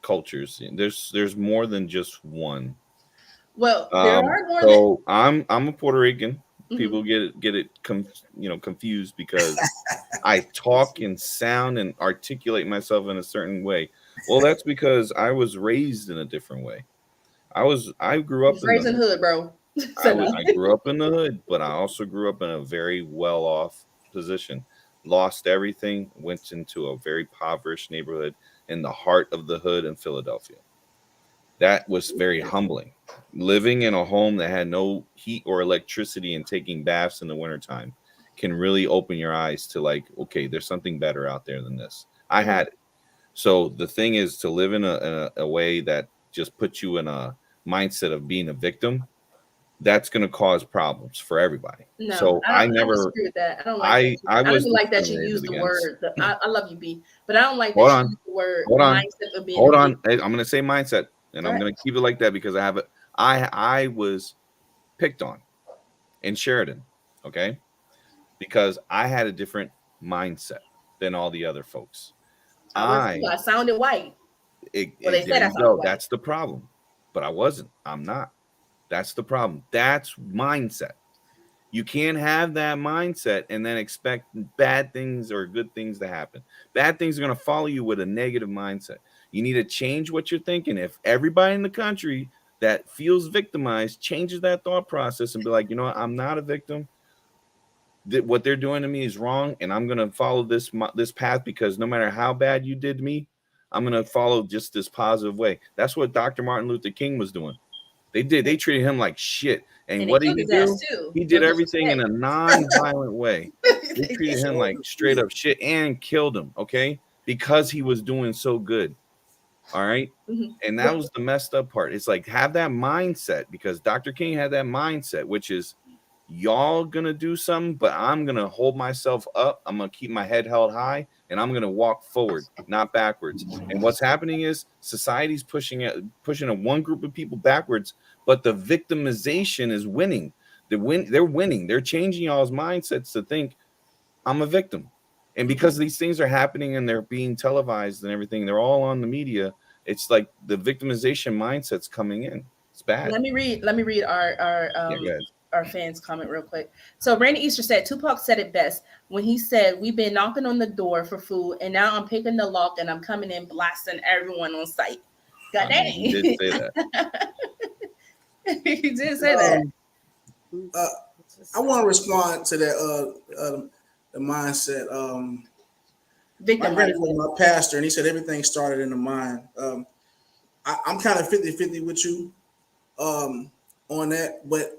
cultures? There's more than just one. Well, there are more. So I'm a Puerto Rican. People get it confused because I talk and sound and articulate myself in a certain way. Well, that's because I was raised in a different way. I grew up raised in the hood, bro. I grew up in the hood, but I also grew up in a very well-off position. Lost everything, went into a very impoverished neighborhood in the heart of the hood in Philadelphia. That was very humbling. Living in a home that had no heat or electricity and taking baths in the wintertime can really open your eyes to okay, there's something better out there than this. I had it. So the thing is to live in a way that just puts you in a mindset of being a victim. That's going to cause problems for everybody. No, so I never disagree with that. I don't like that. I don't like that you use the word. I love you, B, but I don't like that you use the word mindset of being. Hold on. I'm going to say mindset, and I'm going to keep it like that because I have it. I was picked on in Sheridan, okay, because I had a different mindset than all the other folks. I sounded white. They said I sounded white. That's the problem, but I wasn't. I'm not. That's the problem. That's mindset. You can't have that mindset and then expect bad things or good things to happen. Bad things are going to follow you with a negative mindset. You need to change what you're thinking. If everybody in the country that feels victimized changes that thought process and be like, you know what, I'm not a victim. What they're doing to me is wrong, and I'm gonna follow this path because no matter how bad you did me, I'm gonna follow just this positive way. That's what Dr. Martin Luther King was doing. They treated him like shit, and what did he do? He did everything in a non-violent way. They treated him like straight up shit and killed him, okay, because he was doing so good. All right. And that was the messed up part. It's like, have that mindset, because Dr. King had that mindset, which is, y'all gonna do something, but I'm gonna hold myself up. I'm gonna keep my head held high, and I'm gonna walk forward, not backwards. And what's happening is society's pushing a one group of people backwards, but the victimization is winning. They're winning. They're changing y'all's mindsets to think I'm a victim. And because these things are happening and they're being televised and everything, they're all on the media. It's like the victimization mindset's coming in. It's bad. Let me read our fans' comment real quick. So Randy Easter said, Tupac said it best when he said, "We've been knocking on the door for food, and now I'm picking the lock and I'm coming in blasting everyone on sight." God dang. He did say that. He did say that. I want to respond to that the mindset. My grandfather, my pastor, and he said everything started in the mind. I'm kind of 50-50 with you on that, but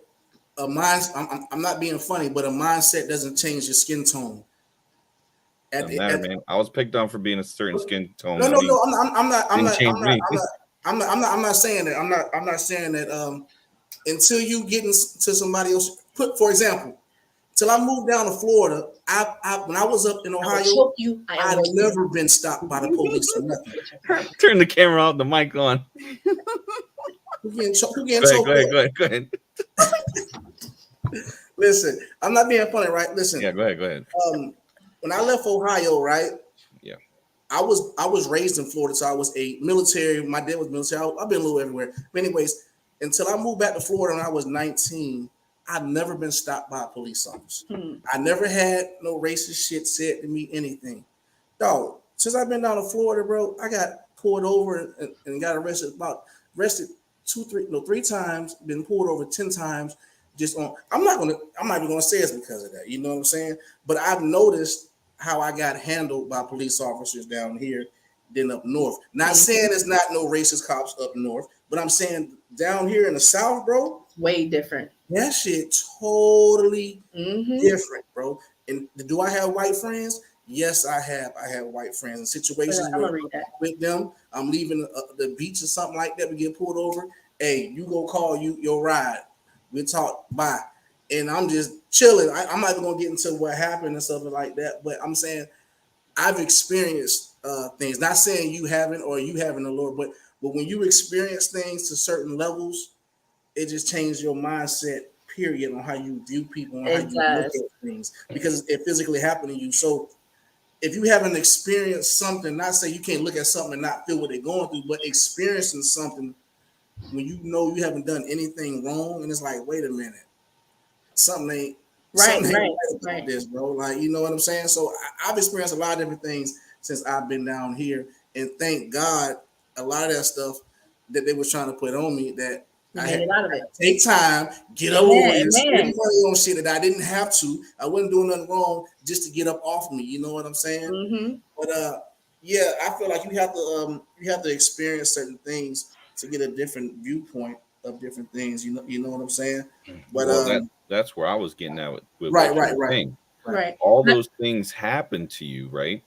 a mind. I'm not being funny, but a mindset doesn't change your skin tone. Doesn't matter, man. I was picked on for being a certain skin tone. No. I'm not saying that. I'm not saying that. Until you get into somebody else. For example, till I moved down to Florida, when I was up in Ohio, I'd never been stopped by the police or nothing. Turn the camera off, the mic on. Go ahead. Listen, I'm not being funny, right? Listen. Yeah, go ahead. When I left Ohio, right? Yeah. I was raised in Florida, so I was a military. My dad was military. I've been a little everywhere. But anyways, until I moved back to Florida when I was 19, I've never been stopped by a police officer. I never had no racist shit said to me, anything. Dog, since I've been down to Florida, bro, I got pulled over and got arrested 3 times, been pulled over 10 times. I'm not even gonna say it's because of that, you know what I'm saying? But I've noticed how I got handled by police officers down here than up north. Not saying it's not no racist cops up north, but I'm saying down here in the South, bro, way different. That shit totally different, bro. And do I have white friends? Yes, I have. I have white friends in situations where with them, I'm leaving the beach or something like that. We get pulled over. Hey, you go call your ride. We talk. Bye. And I'm just chilling. I'm not even gonna get into what happened and stuff like that. But I'm saying I've experienced things. Not saying you haven't or you haven't, the Lord, but when you experience things to certain levels, it just changes your mindset, period, on how you view people and how you look at things, because it physically happened to you. So if you haven't experienced something, not say you can't look at something and not feel what they're going through, but experiencing something when you know you haven't done anything wrong, and it's like, wait a minute, something ain't right this, bro. Like, you know what I'm saying? So I've experienced a lot of different things since I've been down here, and thank God a lot of that stuff that they was trying to put on me, that I had to take time, get up over it, spend money on shit that I didn't have to. I wasn't doing nothing wrong just to get up off me. You know what I'm saying? But yeah, I feel like you have to experience certain things to get a different viewpoint of different things. You know what I'm saying? But that's where I was getting at with right. All those things happen to you, right?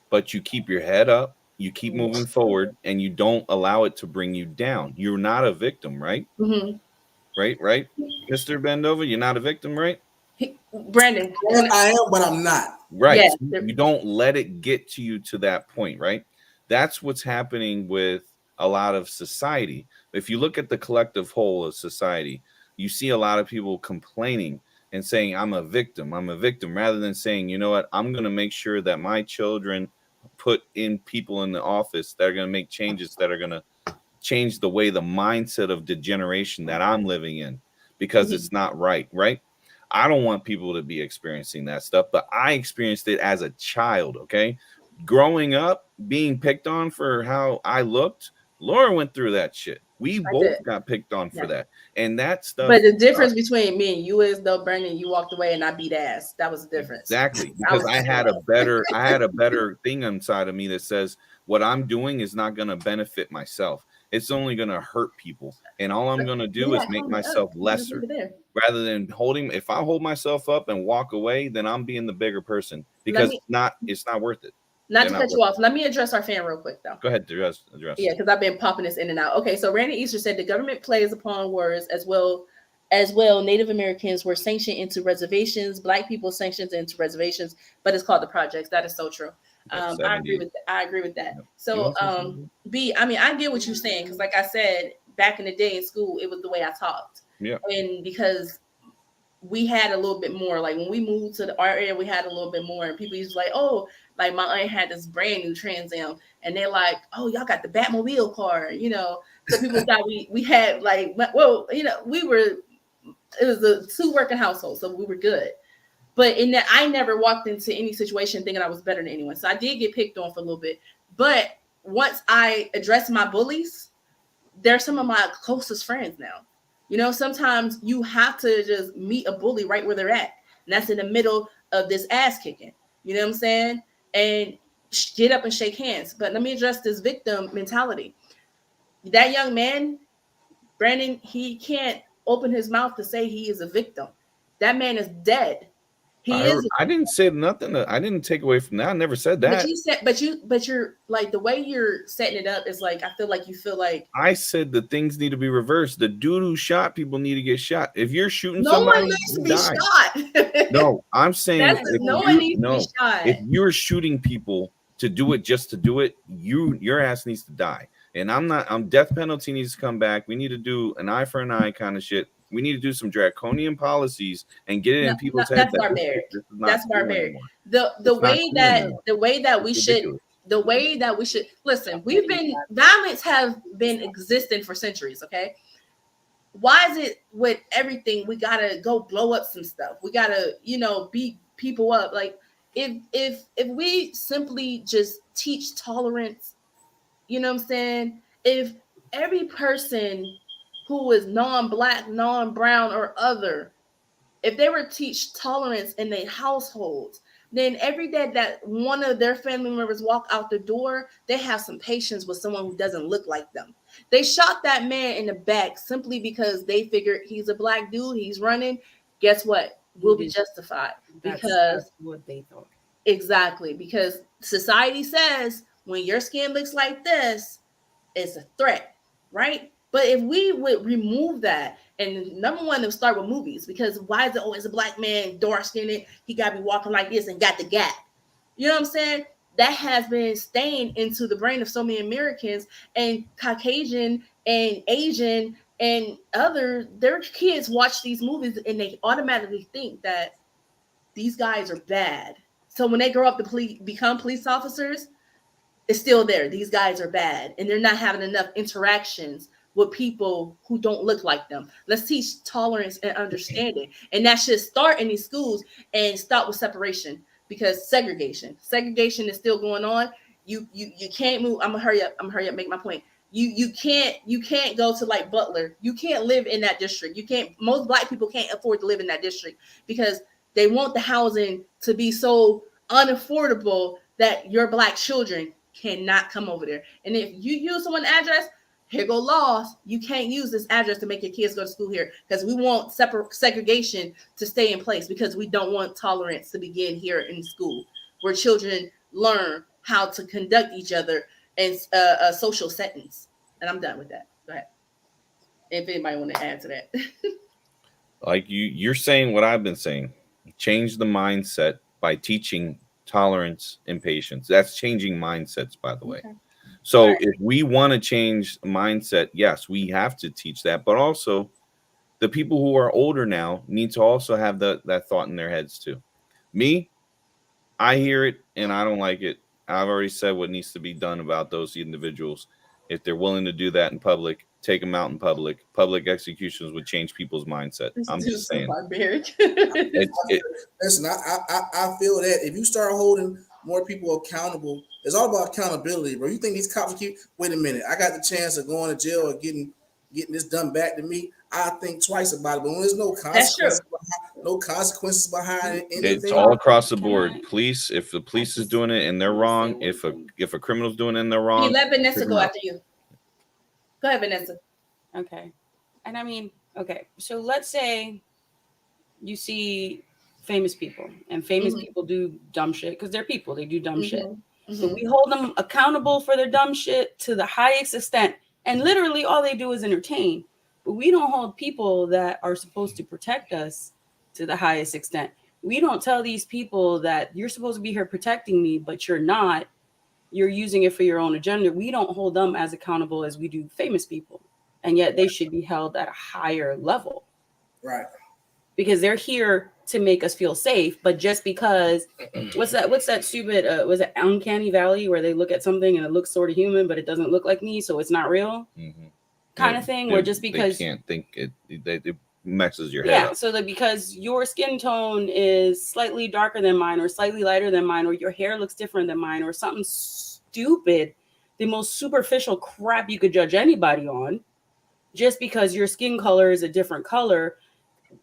But you keep your head up. You keep moving forward, and you don't allow it to bring you down. You're not a victim, right? Right, Mr. Bendova, you're not a victim, right? Brandon, I am, but I'm not. Right. Yeah. You don't let it get to you to that point, right? That's what's happening with a lot of society. If you look at the collective whole of society, you see a lot of people complaining and saying, I'm a victim, rather than saying, you know what, I'm going to make sure that my children put in people in the office that are going to make changes that are going to change the way the mindset of the generation that I'm living in, because it's not right. I don't want people to be experiencing that stuff, but I experienced it as a child. Okay. Growing up, being picked on for how I looked Laura went through that shit. We I both did. got picked on for Yeah. that, and that stuff. But the difference between me and you is though, Brandon, you walked away and I beat ass. That was the difference. Exactly, I because was I had a better thing inside of me that says what I'm doing is not going to benefit myself. It's only going to hurt people, and all I'm going to do is make myself lesser rather than holding. If I hold myself up and walk away, then I'm being the bigger person because it's not worth it. Not to cut you off. Let me address our fan real quick though. Go ahead, address. Yeah, because I've been popping this in and out. Okay, so Randy Easter said the government plays upon words as well. Native Americans were sanctioned into reservations, Black people sanctioned into reservations, but it's called the projects. That is so true. I agree with that. Yep. So B, I mean, I get what you're saying because, like I said, back in the day in school, it was the way I talked. Yeah. And because we had a little bit more, like when we moved to our area, we had a little bit more, and people used to like, oh, like my aunt had this brand new Trans Am, and they're like, oh, y'all got the Batmobile car, you know. So people thought we had like, well, you know, it was a 2 working household, so we were good. But in that, I never walked into any situation thinking I was better than anyone. So I did get picked on for a little bit. But once I addressed my bullies, they're some of my closest friends now. You know, sometimes you have to just meet a bully right where they're at. And that's in the middle of this ass kicking. You know what I'm saying? And get up and shake hands. But let me address this victim mentality. That young man, Brandon, he can't open his mouth to say he is a victim. That man is dead. I didn't say nothing. I didn't take away from that. I never said that. But you're like, the way you're setting it up is like, I feel like I said the things need to be reversed. The dude who shot people need to get shot. If you're shooting no somebody, one needs to be shot. No, I'm saying no one needs to be shot. If you're shooting people to do it just to do it, your ass needs to die. And death penalty needs to come back. We need to do an eye for an eye kind of shit. We need to do some draconian policies and get it in people's heads. That's barbaric. That's barbaric. The way that we should listen. Violence have been existing for centuries. Okay, why is it with everything we gotta go blow up some stuff? We gotta beat people up. Like if we simply just teach tolerance, you know what I'm saying? If every person who is non-Black, non-brown, or other, if they were to teach tolerance in their households, then every day that one of their family members walk out the door, they have some patience with someone who doesn't look like them. They shot that man in the back simply because they figured he's a Black dude, he's running. Guess what? We'll be justified because that's what they thought. Exactly, because society says when your skin looks like this, it's a threat, right? But if we would remove that, and number one, it'll start with movies, because why is it always a Black man, dark skinned, he got to be walking like this and got the gap? You know what I'm saying? That has been stained into the brain of so many Americans, and Caucasian and Asian and other, their kids watch these movies and they automatically think that these guys are bad. So when they grow up to become police officers, it's still there. These guys are bad, and they're not having enough interactions with people who don't look like them. Let's teach tolerance and understanding, and that should start in these schools and stop with separation, because segregation is still going on. You can't move. I'm gonna hurry up. Make my point. You can't go to like Butler. You can't live in that district. You can't. Most Black people can't afford to live in that district because they want the housing to be so unaffordable that your Black children cannot come over there. And if you use someone's address, here go laws. You can't use this address to make your kids go to school here, because we want segregation to stay in place, because we don't want tolerance to begin here in school, where children learn how to conduct each other in a social settings. And I'm done with that. Go ahead. If anybody want to add to that. Like you're saying what I've been saying. Change the mindset by teaching tolerance and patience. That's changing mindsets, by the way. Okay. So if we want to change mindset, yes, we have to teach that. But also, the people who are older now need to also have that thought in their heads too. Me, I hear it and I don't like it. I've already said what needs to be done about those individuals. If they're willing to do that in public, take them out in public. Public executions would change people's mindset. I'm just saying. Listen, I feel that if you start holding more people accountable It's all about accountability, bro. You think these cops keep? Wait a minute, I got the chance of going to jail or getting this done back to me. I think twice about it. But when there's no consequences, behind anything, it's all across the board. Police, if the police is doing it and they're wrong, if a criminal's doing it and they're wrong, let Vanessa go after you. Go ahead, Vanessa. Okay. And I mean, okay, so let's say you see famous people, and famous people do dumb shit because they're people. They do dumb shit. So we hold them accountable for their dumb shit to the highest extent. And literally all they do is entertain. But we don't hold people that are supposed to protect us to the highest extent. We don't tell these people that you're supposed to be here protecting me, but you're not. You're using it for your own agenda. We don't hold them as accountable as we do famous people. And yet they should be held at a higher level. Right. Because they're here to make us feel safe. But just because, what's that stupid, was it Uncanny Valley, where they look at something and it looks sort of human, but it doesn't look like me, so it's not real? Kind of thing, where just because they can't think it messes your head up. So that because your skin tone is slightly darker than mine or slightly lighter than mine, or your hair looks different than mine, or something stupid, the most superficial crap you could judge anybody on, just because your skin color is a different color,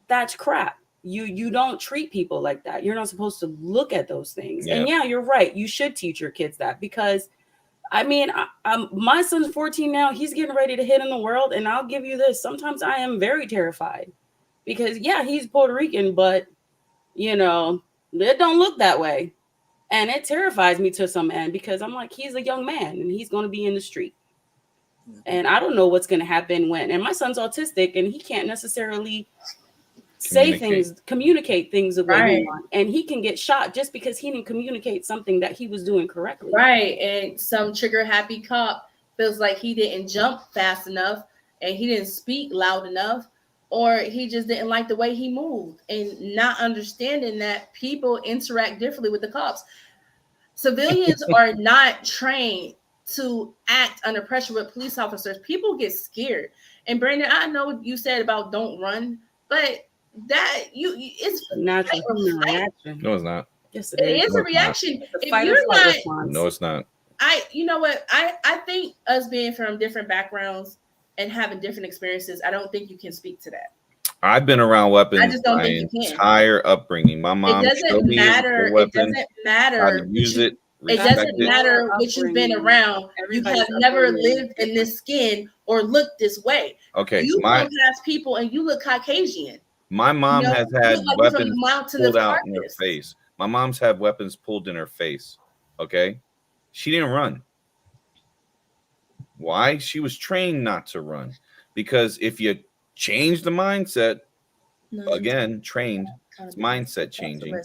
that's crap. You don't treat people like that. You're not supposed to look at those things. And yeah, you're right. You should teach your kids that, because I mean, my son's 14 now. He's getting ready to hit in the world. And I'll give you this. Sometimes I am very terrified because, yeah, he's Puerto Rican, but, you know, it don't look that way. And it terrifies me to some end because I'm like, he's a young man and he's going to be in the street. And I don't know what's going to happen when. And my son's autistic and he can't necessarily communicate things the way he wants, and he can get shot just because he didn't communicate something that he was doing correctly. Right. And some trigger happy cop feels like he didn't jump fast enough and he didn't speak loud enough, or he just didn't like the way he moved, and not understanding that people interact differently with the cops. Civilians are not trained to act under pressure with police officers. People get scared. And Brandon, I know you said about don't run, but that it's natural human reaction. No, it's not. Yes, it is a reaction. If you're not, no, it's not. You know what? I think us being from different backgrounds and having different experiences, I don't think you can speak to that. I've been around weapons I just don't my think you can. Entire upbringing. My mom showed me matter. weapons, it doesn't matter. How to use it. It doesn't matter what you've been around. You have never lived in this skin or looked this way. Okay, you look past people and you look Caucasian. My mom has had weapons pulled out in her face. My mom's had weapons pulled in her face. Okay, she didn't run. Why? She was trained not to run, because if you change the mindset, again, trained, it's mindset changing.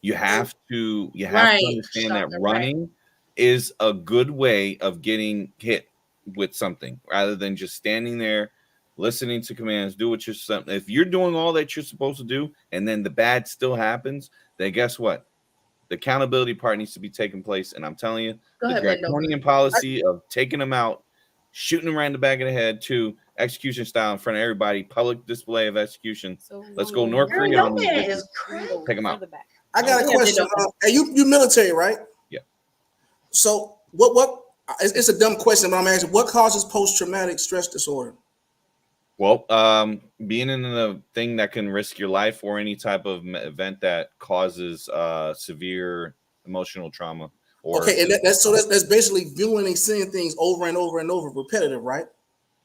You have to understand that running is a good way of getting hit with something, rather than just standing there, listening to commands, do what you're something. If you're doing all that you're supposed to do, and then the bad still happens, then guess what? The accountability part needs to be taking place. And I'm telling you, the draconian policy of taking them out, shooting them right in the back of the head, to execution style in front of everybody, public display of execution. So let's go North Korea. Take them out. I got a question. Hey, you military, right? Yeah. So what? It's a dumb question, but I'm asking, what causes post-traumatic stress disorder? Well, being in a thing that can risk your life, or any type of event that causes severe emotional trauma. Or okay, and that's basically viewing and seeing things over and over and over, repetitive, right?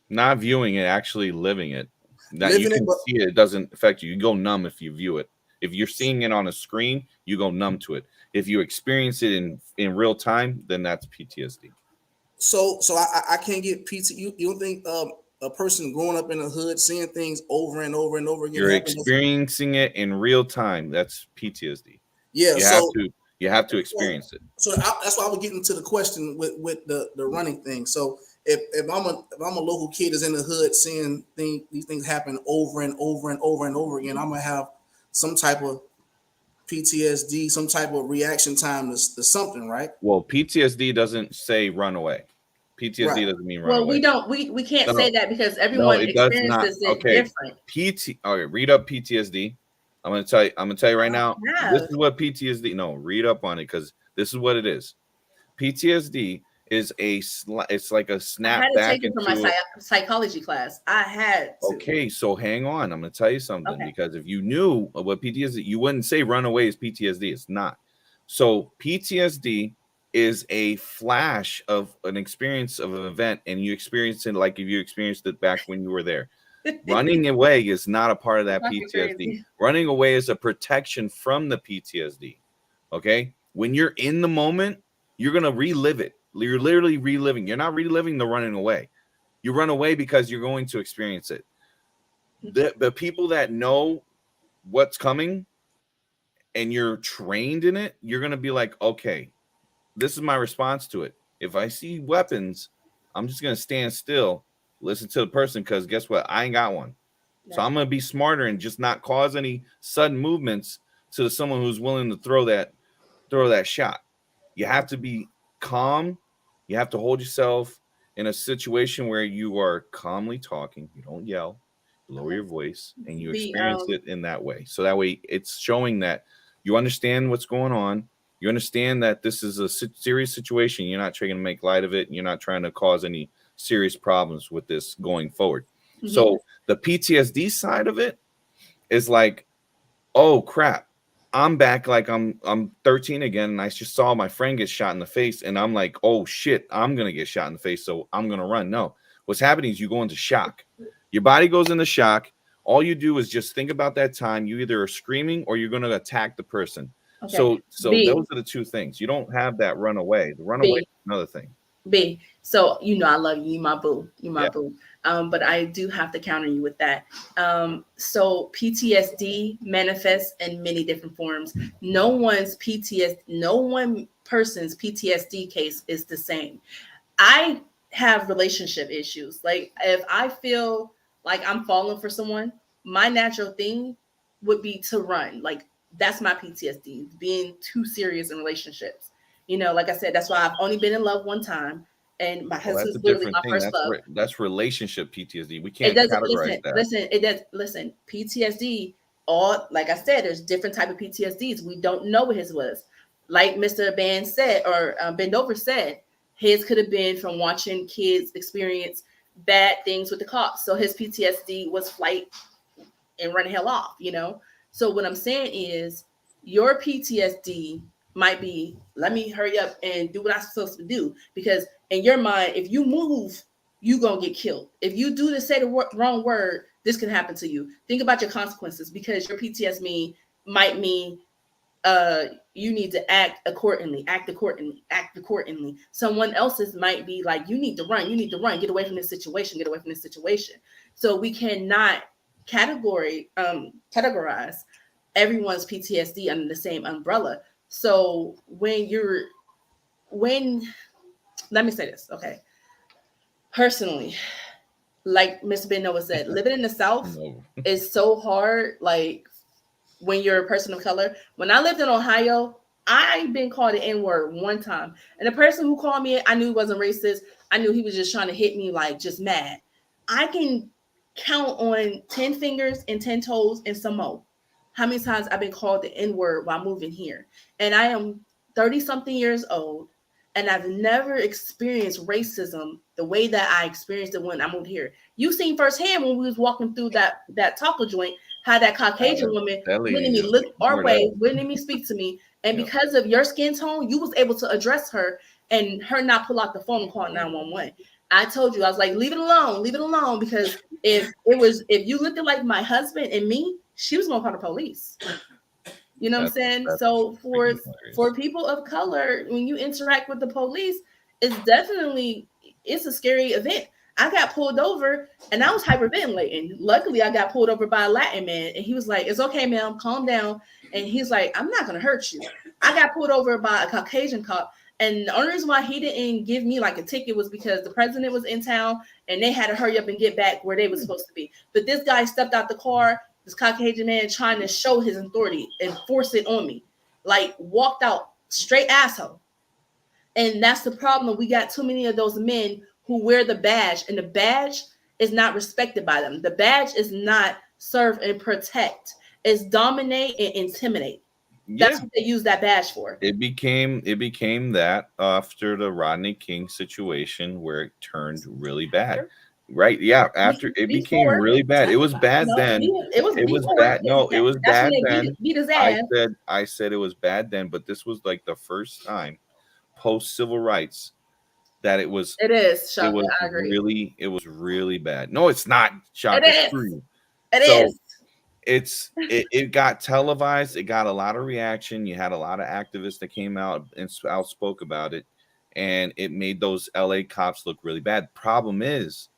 Not viewing it, actually living it. That you can see it doesn't affect you. You go numb if you view it. If you're seeing it on a screen, you go numb to it. If you experience it in real time, then that's PTSD. So I can't get PT. You don't think a person growing up in the hood, seeing things over and over and over again, you're experiencing it in real time, that's PTSD. Yeah, you have to experience it. So that's why I was getting to the question with the running thing. So if I'm a local kid that's in the hood, seeing these things happen over and over and over and over again, I'm gonna have some type of PTSD, some type of reaction time to something, right? Well, PTSD doesn't say run away. PTSD doesn't mean run away. Well, we can't say that, because everyone experiences it different. Okay, read up PTSD. I'm gonna tell you right now. This is what PTSD. No, read up on it, because this is what it is. PTSD is it's like a I snap had to back take it for my into psychology class. I had to. Okay, so hang on. I'm going to tell you something Okay. because if you knew what PTSD, you wouldn't say runaway is PTSD. It's not. So PTSD is a flash of an experience of an event, and you experience it like if you experienced it back when you were there. Running away is not a part of that Fucking PTSD. crazy. Running away is a protection from the PTSD. Okay, when you're in the moment, you're going to relive it. You're literally reliving. You're not reliving the running away. You run away because you're going to experience it. The people that know what's coming and you're trained in it, you're going to be like, okay, this is my response to it. If I see weapons, I'm just going to stand still, listen to the person, because guess what? I ain't got one. So I'm going to be smarter and just not cause any sudden movements to someone who's willing to throw that shot. You have to be calm. You have to hold yourself in a situation where you are calmly talking. You don't yell, lower your voice, and you experience it in that way. So that way it's showing that you understand what's going on. You understand that this is a serious situation. You're not trying to make light of it. And you're not trying to cause any serious problems with this going forward. Mm-hmm. So the PTSD side of it is like, oh crap, I'm back like I'm 13 again, and I just saw my friend get shot in the face, and I'm like, oh shit, I'm gonna get shot in the face, so I'm gonna run. No, what's happening is you go into shock. Your body goes into shock. All you do is just think about that time. You either are screaming or you're gonna attack the person. Okay. So those are the two things. You don't have that runaway. The runaway is another thing. B. So I love you. You my boo. You my boo. But I do have to counter you with that. So PTSD manifests in many different forms. No one person's PTSD case is the same. I have relationship issues. Like if I feel like I'm falling for someone, my natural thing would be to run. Like that's my PTSD, being too serious in relationships. Like I said, that's why I've only been in love one time. And my husband's literally my first love. That's relationship PTSD. We can't categorize that. Listen, PTSD, like I said, there's different type of PTSDs. We don't know what his was. Like Mr. Band said, or Bendover said, his could have been from watching kids experience bad things with the cops. So his PTSD was flight and run hell off, So what I'm saying is your PTSD might be, let me hurry up and do what I'm supposed to do. Because in your mind, if you move, you're going to get killed. If you say the wrong word, this can happen to you. Think about your consequences, because your PTSD might mean you need to act accordingly. Someone else's might be like, you need to run, get away from this situation. So we cannot categorize everyone's PTSD under the same umbrella. So let me say this, okay? Personally, like Mr. Ben Noah said, living in the South is so hard. Like when you're a person of color. When I lived in Ohio, I've been called the N-word one time. And the person who called me, I knew he wasn't racist. I knew he was just trying to hit me, like just mad. I can count on 10 fingers and 10 toes and some more how many times I've been called the N-word while moving here. And I am 30-something years old, and I've never experienced racism the way that I experienced it when I moved here. You seen firsthand when we was walking through that taco joint, how that Caucasian woman wouldn't even look our way, wouldn't even speak to me. And because of your skin tone, you was able to address her and her not pull out the phone and call 911. I told you, I was like, leave it alone, because if you looked like my husband and me, she was gonna call the police. You know what I'm saying? So for people of color, when you interact with the police, it's a scary event. I got pulled over and I was hyperventilating. Luckily, I got pulled over by a Latin man, and he was like, "It's okay, ma'am, calm down." And he's like, "I'm not gonna hurt you." I got pulled over by a Caucasian cop, and the only reason why he didn't give me like a ticket was because the president was in town and they had to hurry up and get back where they were supposed to be. But this guy stepped out the car, this Caucasian man, trying to show his authority and force it on me, like walked out straight asshole. And that's the problem. We got too many of those men who wear the badge, and the badge is not respected by them. The badge is not serve and protect. It's dominate and intimidate. That's what they use that badge for. It became that after the Rodney King situation where it turned really bad. Right? Yeah, after it became really bad. It was bad then. It was bad. No, it was bad then. Beat his ass. I said it was bad then, but this was like the first time post civil rights that it was. It is. Shaka, it was I agree. really bad. No, it's not. Shaka, it is. It got televised. It got a lot of reaction. You had a lot of activists that came out and outspoke about it, and it made those LA cops look really bad. Problem is,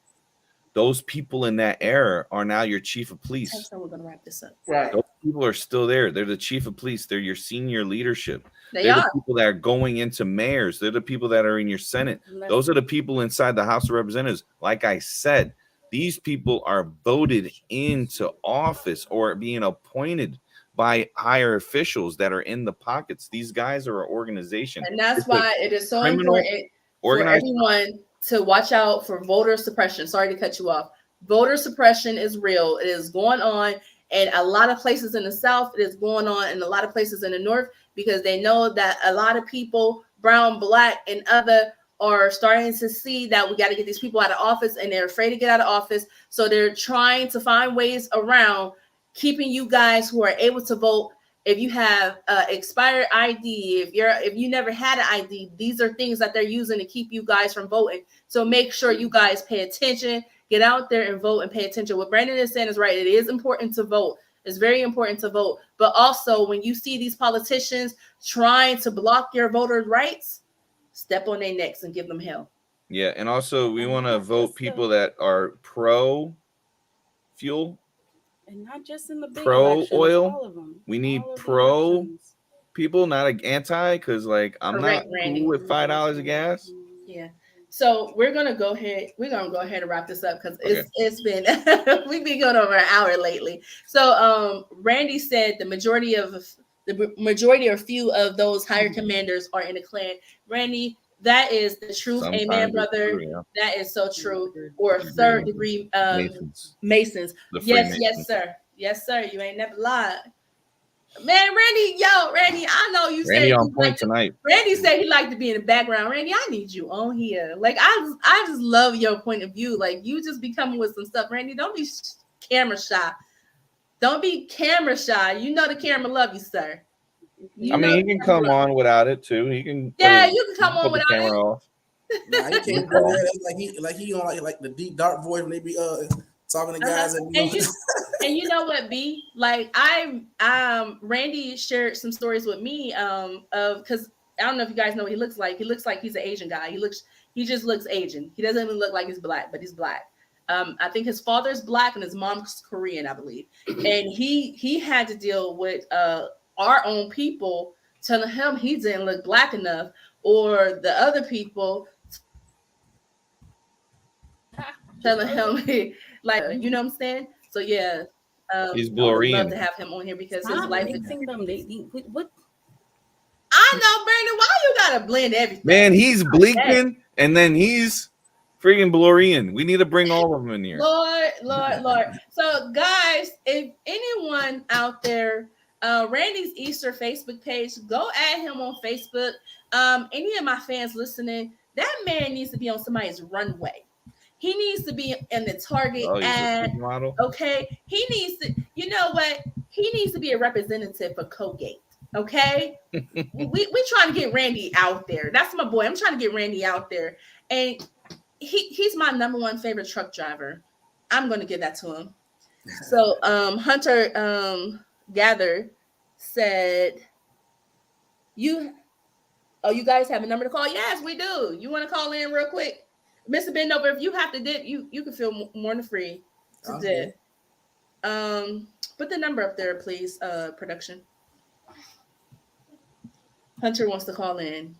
those people in that era are now your chief of police. We're gonna wrap this up. Right. Those people are still there. They're the chief of police. They're your senior leadership. They're the people that are going into mayors. They're the people that are in your Senate. Those are the people inside the House of Representatives. Like I said, these people are voted into office or being appointed by higher officials that are in the pockets. These guys are an organization. And that's why it is so important for everyone to watch out for voter suppression. Sorry to cut you off. Voter suppression is real. It is going on in a lot of places in the South. It is going on in a lot of places in the North because they know that a lot of people, brown, black, and other, are starting to see that we got to get these people out of office, and they're afraid to get out of office. So they're trying to find ways around keeping you guys who are able to vote. If you have expired ID, if you never had an ID, these are things that they're using to keep you guys from voting. So make sure you guys pay attention, get out there and vote and pay attention. What Brandon is saying is right. It is important to vote. It's very important to vote. But also when you see these politicians trying to block your voters' rights, step on their necks and give them hell. Yeah, and also we want to vote people that are pro fuel. And not just in the big pro elections, oil. All of them. We need all pro people, not like anti, because like I'm not cool with $5 of gas. Yeah. So we're gonna go ahead. We're gonna go ahead and wrap this up because it's been we've been going over an hour lately. So Randy said the majority or few of those higher commanders are in the Klan. Randy, that is the truth. Sometimes amen, brother. True, yeah. That is so true. Or third degree Masons. Yes, sir. Yes, sir. You ain't never lied. Man, Randy, I know you Randy said on point tonight. Randy said he liked to be in the background. Randy, I need you on here. Like I just love your point of view. Like you just be coming with some stuff. Randy, don't be camera shy. Don't be camera shy. You know the camera love you, sir. He can come on without it too. He can. Yeah, you can come on without it. Nah, he can't go ahead he on like the deep dark voice when they be talking to guys and you know what, B? Like Randy shared some stories with me of because I don't know if you guys know what he looks like. He looks like he's an Asian guy. He just looks Asian. He doesn't even look like he's black, but he's black. I think his father's black and his mom's Korean, I believe. And he had to deal with our own people telling him he didn't look black enough, or the other people telling him like, you know what I'm saying? So yeah, he's Blorian. I would love to have him on here because his life is. What? I know, Brandon. Why you gotta blend everything? Man, he's Bleakman, and then he's freaking Blorian. We need to bring all of them in here. Lord. So, guys, if anyone out there, Randy's Easter Facebook page, go add him on Facebook. Any of my fans listening, that man needs to be on somebody's runway. He needs to be in the Target ad. Okay, he needs to. You know what? He needs to be a representative for Colgate. Okay, we trying to get Randy out there. That's my boy. I'm trying to get Randy out there, and he's my number one favorite truck driver. I'm going to give that to him. So Hunter Gather said, you guys have a number to call? Yes, we do. You want to call in real quick? Mr. Bendover, if you have to dip, you can feel more than free to dip. Put the number up there, please, production. Hunter wants to call in.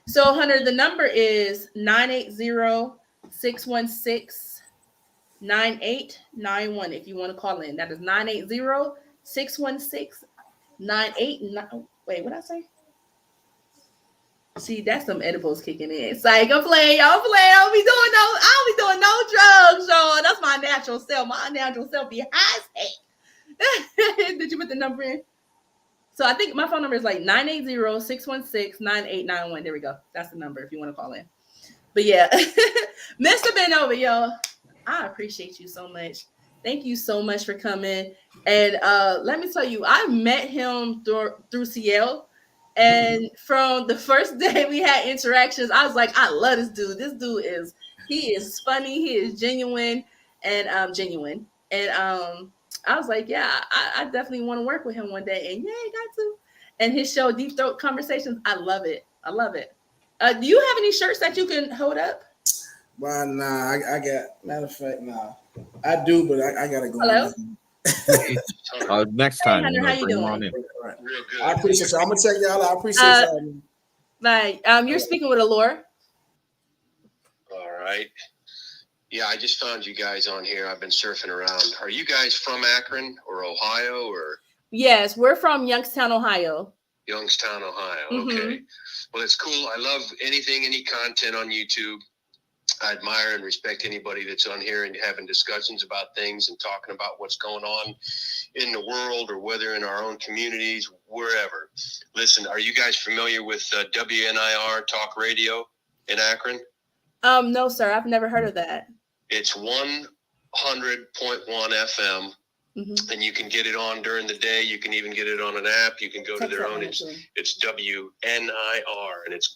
So, Hunter, the number is 980-616-9891 if you want to call in. That is 980-616-9891. Wait, what did I say? See, that's some edibles kicking in. It's like, I'm playing, y'all playing. I don't be doing no drugs, y'all. That's my natural self. My natural self be high as heck. Did you put the number in? So I think my phone number is like 980-616-9891. There we go. That's the number if you want to call in. But yeah, Mr. Benova, yo, I appreciate you so much. Thank you so much for coming. And let me tell you, I met him through CL. And from the first day we had interactions, I was like, I love this dude. This dude he is funny. He is genuine and genuine. And I was like, yeah, I definitely want to work with him one day. And yeah, I got to. And his show, Deep Throat Conversations, I love it. I love it. Do you have any shirts that you can hold up? Well, nah, I got, matter of fact, nah. I do, but I gotta go. Hello? Next time, Hey, Hunter, how you bring him doing? on in. Right. Real good. I appreciate y'all. I'm gonna check y'all out. I appreciate y'all. Bye. You're speaking with Allure. All right. Yeah, I just found you guys on here. I've been surfing around. Are you guys from Akron or Ohio or Yes, we're from Youngstown, Ohio. Youngstown, Ohio? Mhm. Okay. Well, it's cool. I love any content on YouTube. I admire and respect anybody that's on here and having discussions about things and talking about what's going on in the world or whether in our own communities, wherever. Listen, are you guys familiar with WNIR Talk Radio in Akron? No, sir, I've never heard of that. It's 100.1 FM, Mm-hmm. and you can get it on during the day. You can even get it on an app. You can go to their own. It's WNIR, and it's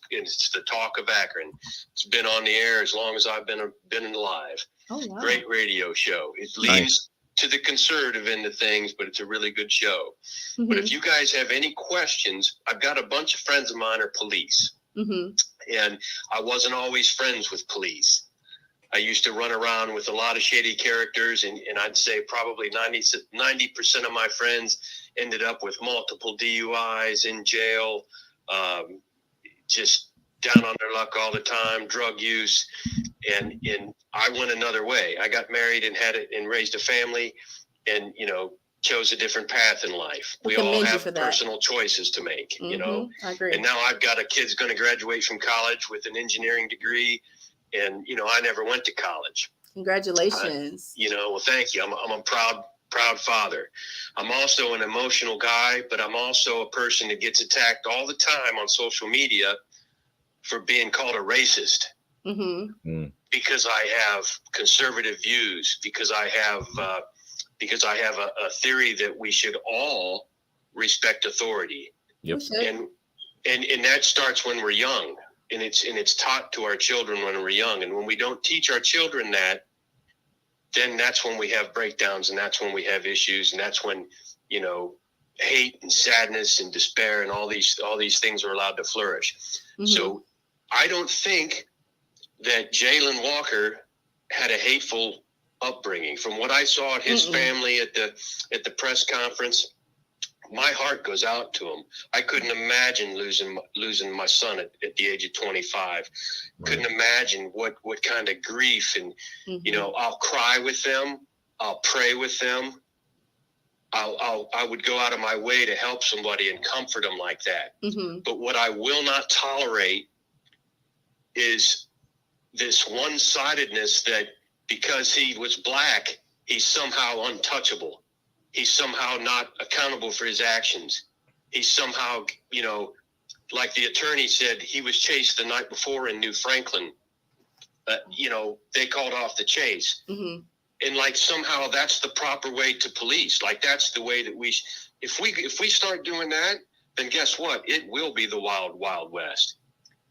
the Talk of Akron. It's been on the air as long as I've been alive. Oh, wow. Great radio show. It leans to the conservative end of things, but it's a really good show. Mm-hmm. But if you guys have any questions, I've got a bunch of friends of mine are police, Mm-hmm. and I wasn't always friends with police. I used to run around with a lot of shady characters, and I'd say probably 90% of my friends ended up with multiple DUIs, in jail, just down on their luck all the time, drug use, and I went another way. I got married and raised a family, and chose a different path in life. We all have personal choices to make, Mm-hmm. I agree. And now I've got a kid's going to graduate from college with an engineering degree. And, I never went to college. Congratulations. Well, thank you. I'm a proud father. I'm also an emotional guy, but I'm also a person that gets attacked all the time on social media for being called a racist. Mm-hmm. Because I have conservative views, because I have a theory that we should all respect authority. Yep. And that starts when we're young. And it's taught to our children when we're young. And when we don't teach our children that, then that's when we have breakdowns, and that's when we have issues, and that's when, hate and sadness and despair and all these things are allowed to flourish. Mm-hmm. So I don't think that Jayland Walker had a hateful upbringing. From what I saw at his family at the press conference, my heart goes out to him. I couldn't imagine losing my son at the age of 25. Right. Couldn't imagine what kind of grief, and I'll cry with them. I'll pray with them. I would go out of my way to help somebody and comfort them like that. Mm-hmm. But what I will not tolerate is this one-sidedness that because he was black, he's somehow untouchable. He's somehow not accountable for his actions. He's somehow, like the attorney said, he was chased the night before in New Franklin. They called off the chase. Mm-hmm. And like somehow that's the proper way to police. Like that's the way that if we start doing that, then guess what? It will be the wild, wild west.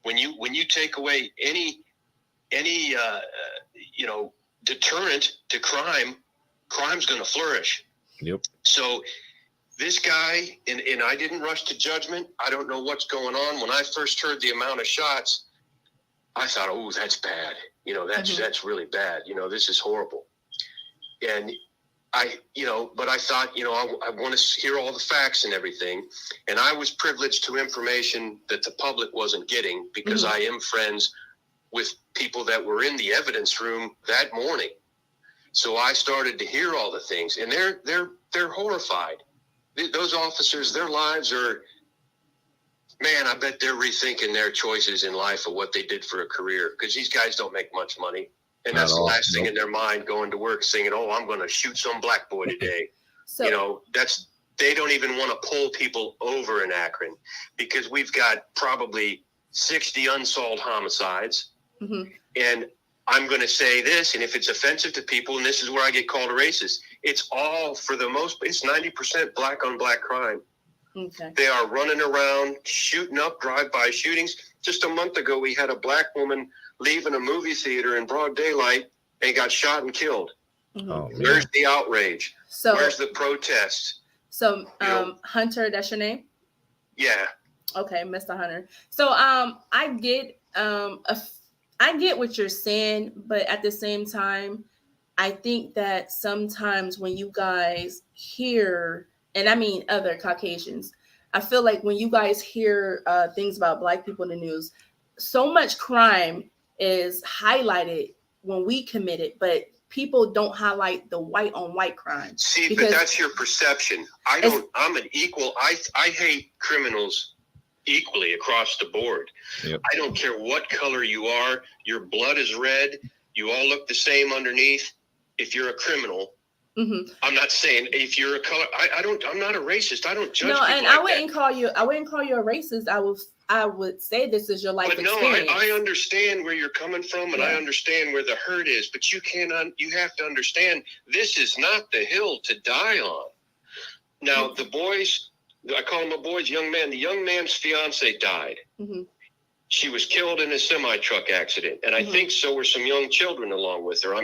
When you take away any deterrent to crime, crime's going to flourish. Yep. So this guy, and I didn't rush to judgment. I don't know what's going on. When I first heard the amount of shots, I thought, oh, that's bad. That's really bad. This is horrible. And but I thought, I want to hear all the facts and everything. And I was privileged to information that the public wasn't getting because I am friends with people that were in the evidence room that morning. So I started to hear all the things, and they're horrified. Those officers, their lives are, man, I bet they're rethinking their choices in life of what they did for a career, because these guys don't make much money. And that's the last thing in their mind, going to work singing, oh, I'm going to shoot some black boy today. So, they don't even want to pull people over in Akron because we've got probably 60 unsolved homicides. Mm-hmm. And I'm going to say this, and if it's offensive to people, and this is where I get called a racist, it's all it's 90% black on black crime. Okay. They are running around, shooting up drive-by shootings. Just a month ago, we had a black woman leaving a movie theater in broad daylight and got shot and killed. Mm-hmm. Oh, Where's the outrage? So where's the protest? So, Hunter, that's your name? Yeah. Okay, Mr. Hunter. So, I get what you're saying, but at the same time, I think that sometimes when you guys hear, and I mean other Caucasians, I feel like when you guys hear things about Black people in the news, so much crime is highlighted when we commit it, but people don't highlight the white on white crime. See, but that's your perception. I'm an equal. I hate criminals equally across the board. Yep. I don't care what color you are. Your blood is red. You all look the same underneath. If you're a criminal, mm-hmm. I'm not saying if you're a color. I'm not a racist. I don't judge. No, and like I wouldn't call you a racist. I would say this is your life experience. I understand where you're coming from, and I understand where the hurt is. But you have to understand this is not the hill to die on. Now, the boys, I call them a boys, young man. The young man's fiance died. Mm-hmm. She was killed in a semi-truck accident, and I think so were some young children along with her.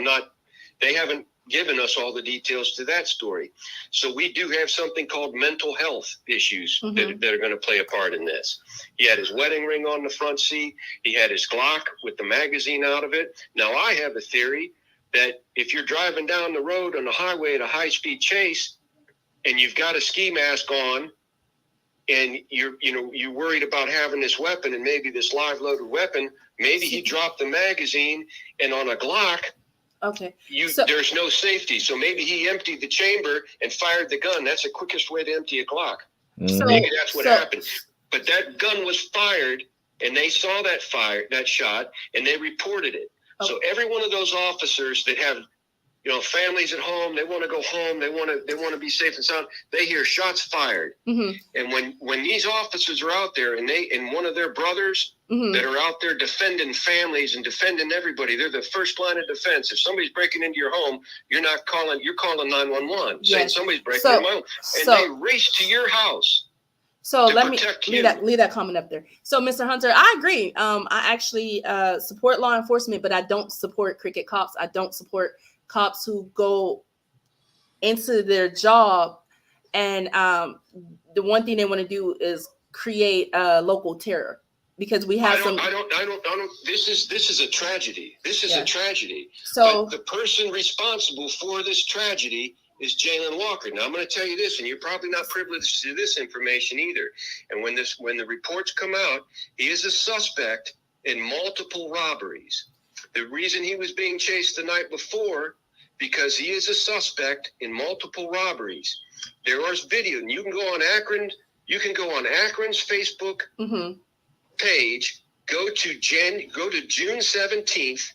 They haven't given us all the details to that story. So we do have something called mental health issues that are going to play a part in this. He had his wedding ring on the front seat. He had his Glock with the magazine out of it. Now, I have a theory that if you're driving down the road on the highway at a high-speed chase and you've got a ski mask on and you're worried about having this weapon and maybe this live-loaded weapon, maybe he dropped the magazine, and on a Glock, okay, there's no safety. So maybe he emptied the chamber and fired the gun. That's the quickest way to empty a Glock. So, maybe that's what happened. But that gun was fired, and they saw that shot, and they reported it. Okay. So every one of those officers that have, families at home, they want to go home, they want to be safe and sound. They hear shots fired, and when these officers are out there, and one of their brothers that are out there defending families and defending everybody, they're the first line of defense. If somebody's breaking into your home, you're calling 911, saying somebody's breaking into my home, and they race to your house. So let me leave that comment up there. So, Mr. Hunter, I agree. I actually support law enforcement, but I don't support cricket cops. I don't support cops who go into their job and the one thing they want to do is create local terror, because we have I don't. This is a tragedy. This is a tragedy. So but the person responsible for this tragedy is Jayland Walker. Now I'm going to tell you this, and you're probably not privileged to this information either. And when the reports come out, he is a suspect in multiple robberies. The reason he was being chased the night before, because he is a suspect in multiple robberies. There is video, and you can go on Akron. You can go on Akron's Facebook page. Go to June 17th,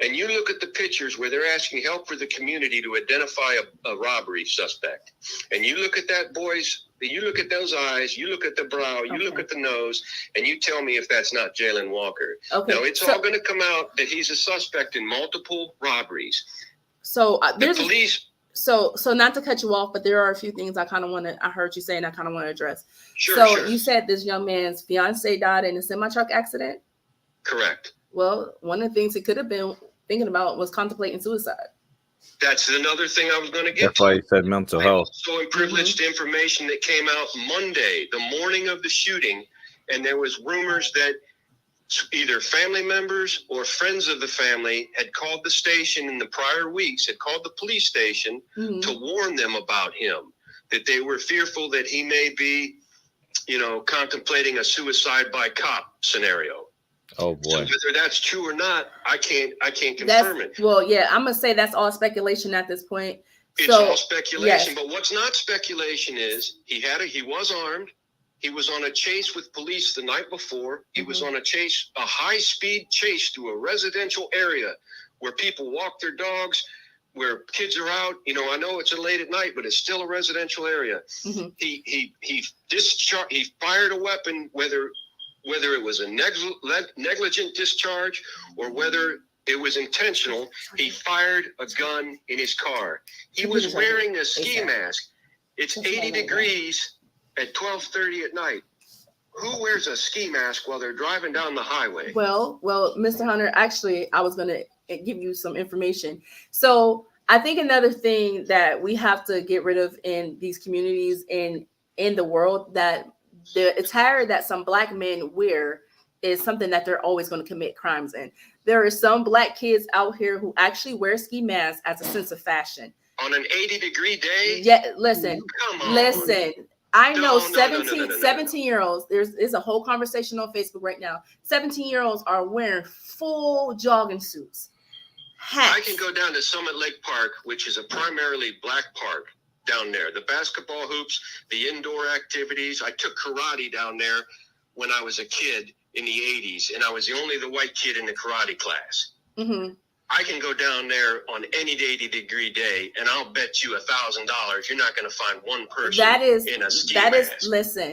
and you look at the pictures where they're asking help for the community to identify a robbery suspect. And you look at that boy's. You look at those eyes, you look at the brow, you look at the nose, and you tell me if that's not Jayland Walker. Okay. Now, it's all going to come out that he's a suspect in multiple robberies. So there's the police. So not to cut you off, but there are a few things I heard you say, and I kind of want to address. Sure. You said this young man's fiance died in a semi-truck accident? Correct. Well, one of the things he could have been thinking about was contemplating suicide. That's another thing I was going to get That's why he said mental health. So privileged information that came out Monday, the morning of the shooting, and there was rumors that either family members or friends of the family had called the station in the prior weeks, had called the police station to warn them about him, that they were fearful that he may be, contemplating a suicide by cop scenario. Oh boy! So whether that's true or not, I can't confirm it. Well, yeah, I'm gonna say that's all speculation at this point. It's all speculation, but what's not speculation is he was armed. He was on a chase with police the night before. He was on a high-speed chase through a residential area where people walk their dogs. where kids are out. You know, I know it's late at night, but it's still a residential area. Mm-hmm. He fired a weapon, whether it was a negligent discharge or whether it was intentional. He fired a gun in his car. He was wearing a ski mask. It's 80 degrees at 12:30 at night. Who wears a ski mask while they're driving down the highway? Well, Mr. Hunter, actually, I was going to give you some information. So I think another thing that we have to get rid of in these communities and in the world, that the attire that some Black men wear is something that they're always going to commit crimes in. There are some Black kids out here who actually wear ski masks as a sense of fashion. On an 80-degree day? Yeah, listen. I know No, 17-year-olds, there's a whole conversation on Facebook right now. 17-year-olds are wearing full jogging suits. Hats. I can go down to Summit Lake Park, which is a primarily Black park down there. The basketball hoops, the indoor activities. I took karate down there when I was a kid in the 80s, and I was the white kid in the karate class. Mm-hmm. I can go down there on any 80-degree day, and I'll bet you $1,000 you're not going to find one person in a ski mask.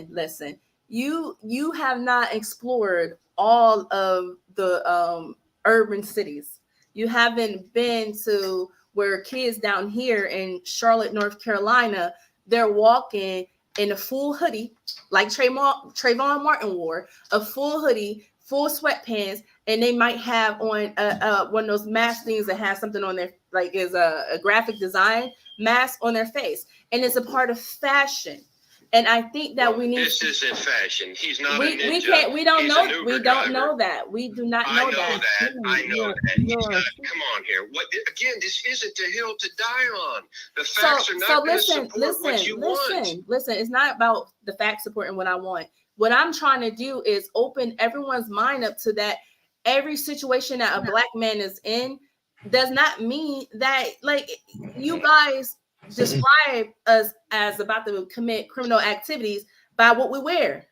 Listen. You have not explored all of the urban cities. You haven't been to where kids down here in Charlotte, North Carolina, they're walking in a full hoodie, like Trayvon Martin wore, a full hoodie, full sweatpants, and they might have on one of those mask things that has something on their, like is a graphic design mask on their face, and it's a part of fashion. And I think that we need. This isn't fashion. He's not a ninja. We can't. We don't He's know. an Uber We don't driver. know that. We do not know that. I know that. He's not, come on here. What again? This isn't the hill to die on. The facts are not going to support what you want. Listen. It's not about the facts supporting what I want. What I'm trying to do is open everyone's mind up to that. Every situation that a Black man is in does not mean that, like, you guys describe us as about to commit criminal activities by what we wear.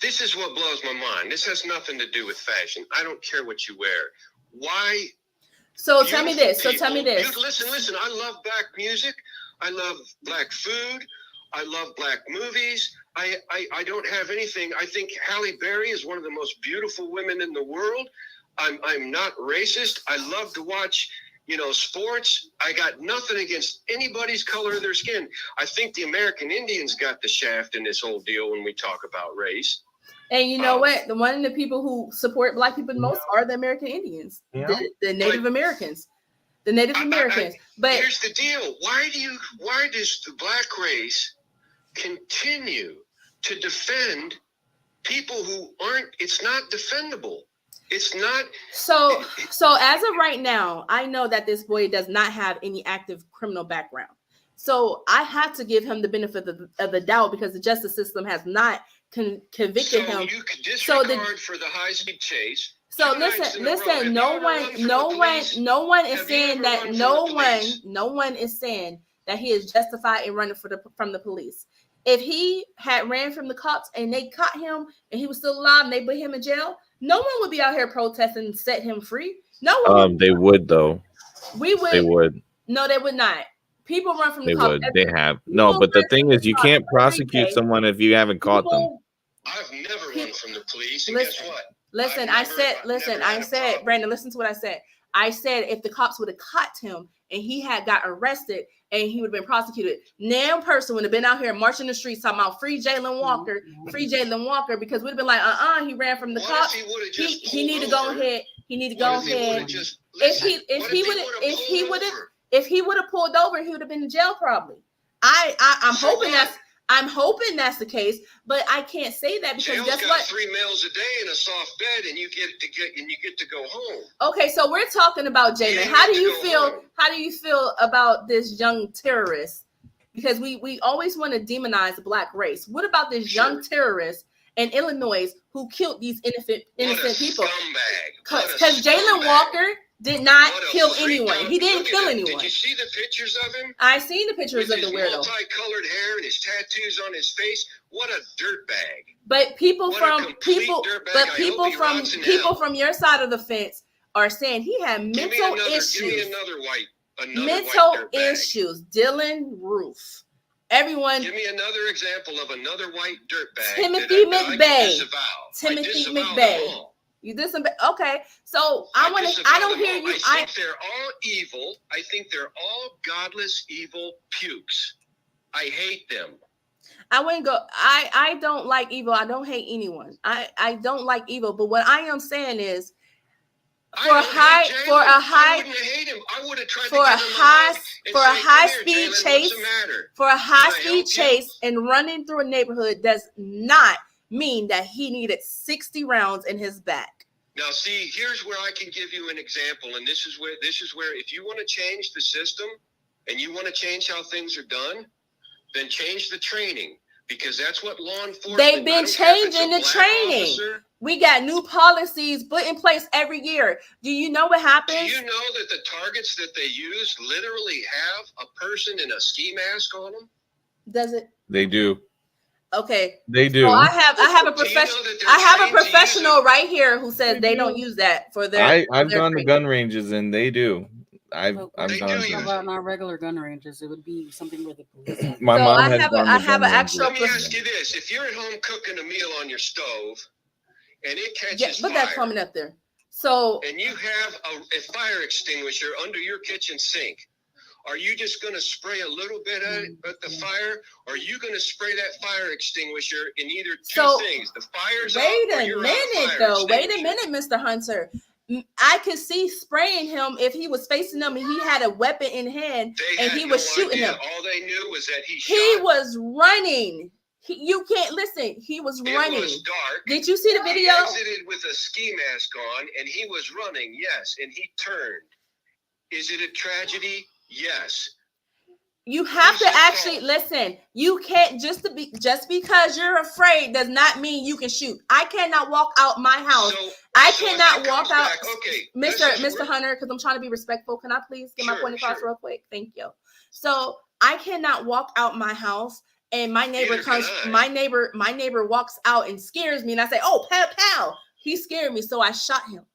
This is what blows my mind. This has nothing to do with fashion. I don't care what you wear. Why? So tell me this. Listen. I love Black music. I love Black food. I love Black movies. I don't have anything. I think Halle Berry is one of the most beautiful women in the world. I'm not racist. I love to watch, sports. I got nothing against anybody's color of their skin. I think the American Indians got the shaft in this whole deal when we talk about race. And you know what? One of the people who support Black people the most are the American Indians, the Native Americans. The Native Americans. But here's the deal. Why does the Black race continue to defend people who aren't? It's not defendable. It's not. So as of right now, I know that this boy does not have any active criminal background. So I have to give him the benefit of the doubt because the justice system has not convicted him. So you could disregard for the high-speed chase. So listen. No one is saying that. No one is saying that he is justified in running from the police. If he had ran from the cops and they caught him and he was still alive and they put him in jail, no one would be out here protesting and set him free. No one. They would though. We would. They would. No, they would not. People run from the They cops. would. They have. No, but the thing is, you can't prosecute someone if you haven't caught them. I've never run from the police. And guess what? Listen, I said, Brandon, listen to what I said. I said if the cops would have caught him and he had got arrested and he would have been prosecuted, now person would have been out here marching the streets talking about free Jayland Walker, because we'd have been like, he ran from the cops. He need to go ahead. He need to go ahead. If he would have pulled over, he would have been in jail probably. I'm hoping that's the case, but I can't say that because Jail's guess got what? 3 meals a day and a soft bed, and you get to go home. Okay, so we're talking about Jayland. How do you feel? How do you feel about this young terrorist? Because we always want to demonize the Black race. What about this young terrorist in Illinois who killed these innocent people? Because Jayland Walker did not kill anyone. He didn't kill anyone. Did you see the pictures of him? I seen the pictures of the weirdo. Multicolored hair and his tattoos on his face. What a dirtbag! But people from your side of the fence are saying he had mental issues. Give me another white mental issues. Dylan Roof. Everyone. Give me another example of another white dirtbag. Timothy McVeigh. Timothy McVeigh. You disavow. Okay, so I don't hear you. I think they're all evil. I think they're all godless, evil pukes. I hate them. I wouldn't go. I don't like evil. I don't hate anyone. I don't like evil. But what I am saying is, for a high speed chase and running through a neighborhood does not mean that he needed 60 rounds in his back. Now, see, here's where I can give you an example, and this is where if you want to change the system and you want to change how things are done, then change the training, because that's what law enforcement. They've been changing the training. Officer. We got new policies put in place every year. Do you know what happens? Do you know that the targets that they use literally have a person in a ski mask on them? Does it? They do. Okay. They do. So I have a professional right here who says they don't use that for their. I've gone to gun ranges and they do. I've gone to about not regular gun ranges. It would be something where the police. My mom has gone to gun ranges. Let me ask you this: if you're at home cooking a meal on your stove and it catches fire, put that comment up there. So, and you have a fire extinguisher under your kitchen sink, are you just going to spray a little bit at the fire, or are you going to spray that fire extinguisher in either two things? The fire's Wait a minute, Mr. Hunter. I could see spraying him if he was facing them and he had a weapon in hand and he was shooting him. All they knew was that he was running. You can't listen. He was running. It was dark. Did you see the video? He exited with a ski mask on and he was running. Yes, and he turned. Is it a tragedy? Yes. You have to actually listen. You can't just because you're afraid does not mean you can shoot. I cannot walk out my house. I cannot walk out. Okay, Mr. Hunter, because I'm trying to be respectful. Can I please get my point across real quick? Thank you. So I cannot walk out my house and my neighbor comes. My neighbor walks out and scares me, and I say, "Oh, pow!" He scared me, so I shot him.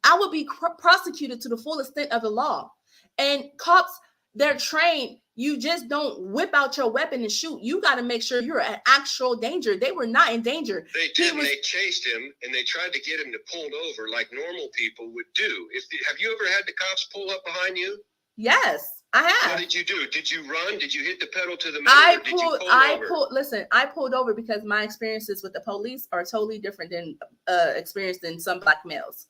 I would be prosecuted to the full extent of the law. And cops, they're trained. You just don't whip out your weapon and shoot. You got to make sure you're in actual danger. They were not in danger. They did. They chased him and they tried to get him to pull over like normal people would do. Have you ever had the cops pull up behind you? Yes, I have. What did you do? Did you run? Did you hit the pedal to the metal? I pulled over because my experiences with the police are totally different than experience than some black males.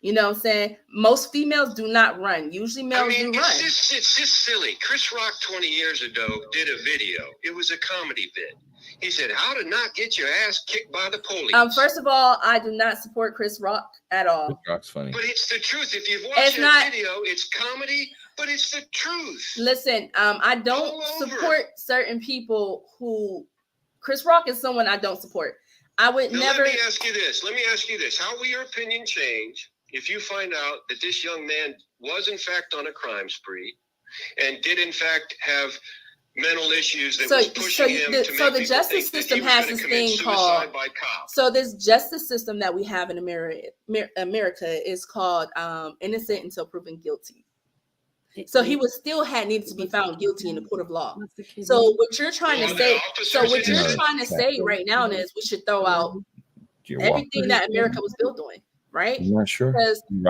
You know what I'm saying? Most females do not run. Usually males do run. It's just silly. Chris Rock 20 years ago did a video. It was a comedy vid. He said, how to not get your ass kicked by the police. First of all, I do not support Chris Rock at all. Chris Rock's funny. But it's the truth. If you've watched that video, it's comedy, but it's the truth. Listen, I don't support certain people who... Chris Rock is someone I don't support. I would never... Let me ask you this. How will your opinion change if you find out that this young man was in fact on a crime spree and did in fact have mental issues that was pushing him to make the justice system has this thing called by cops? So this justice system that we have in America is called innocent until proven guilty. So he was still needed to be found guilty in the court of law. So what you're trying to say, right now is we should throw out everything that America was built on. Right? I'm not sure. Because we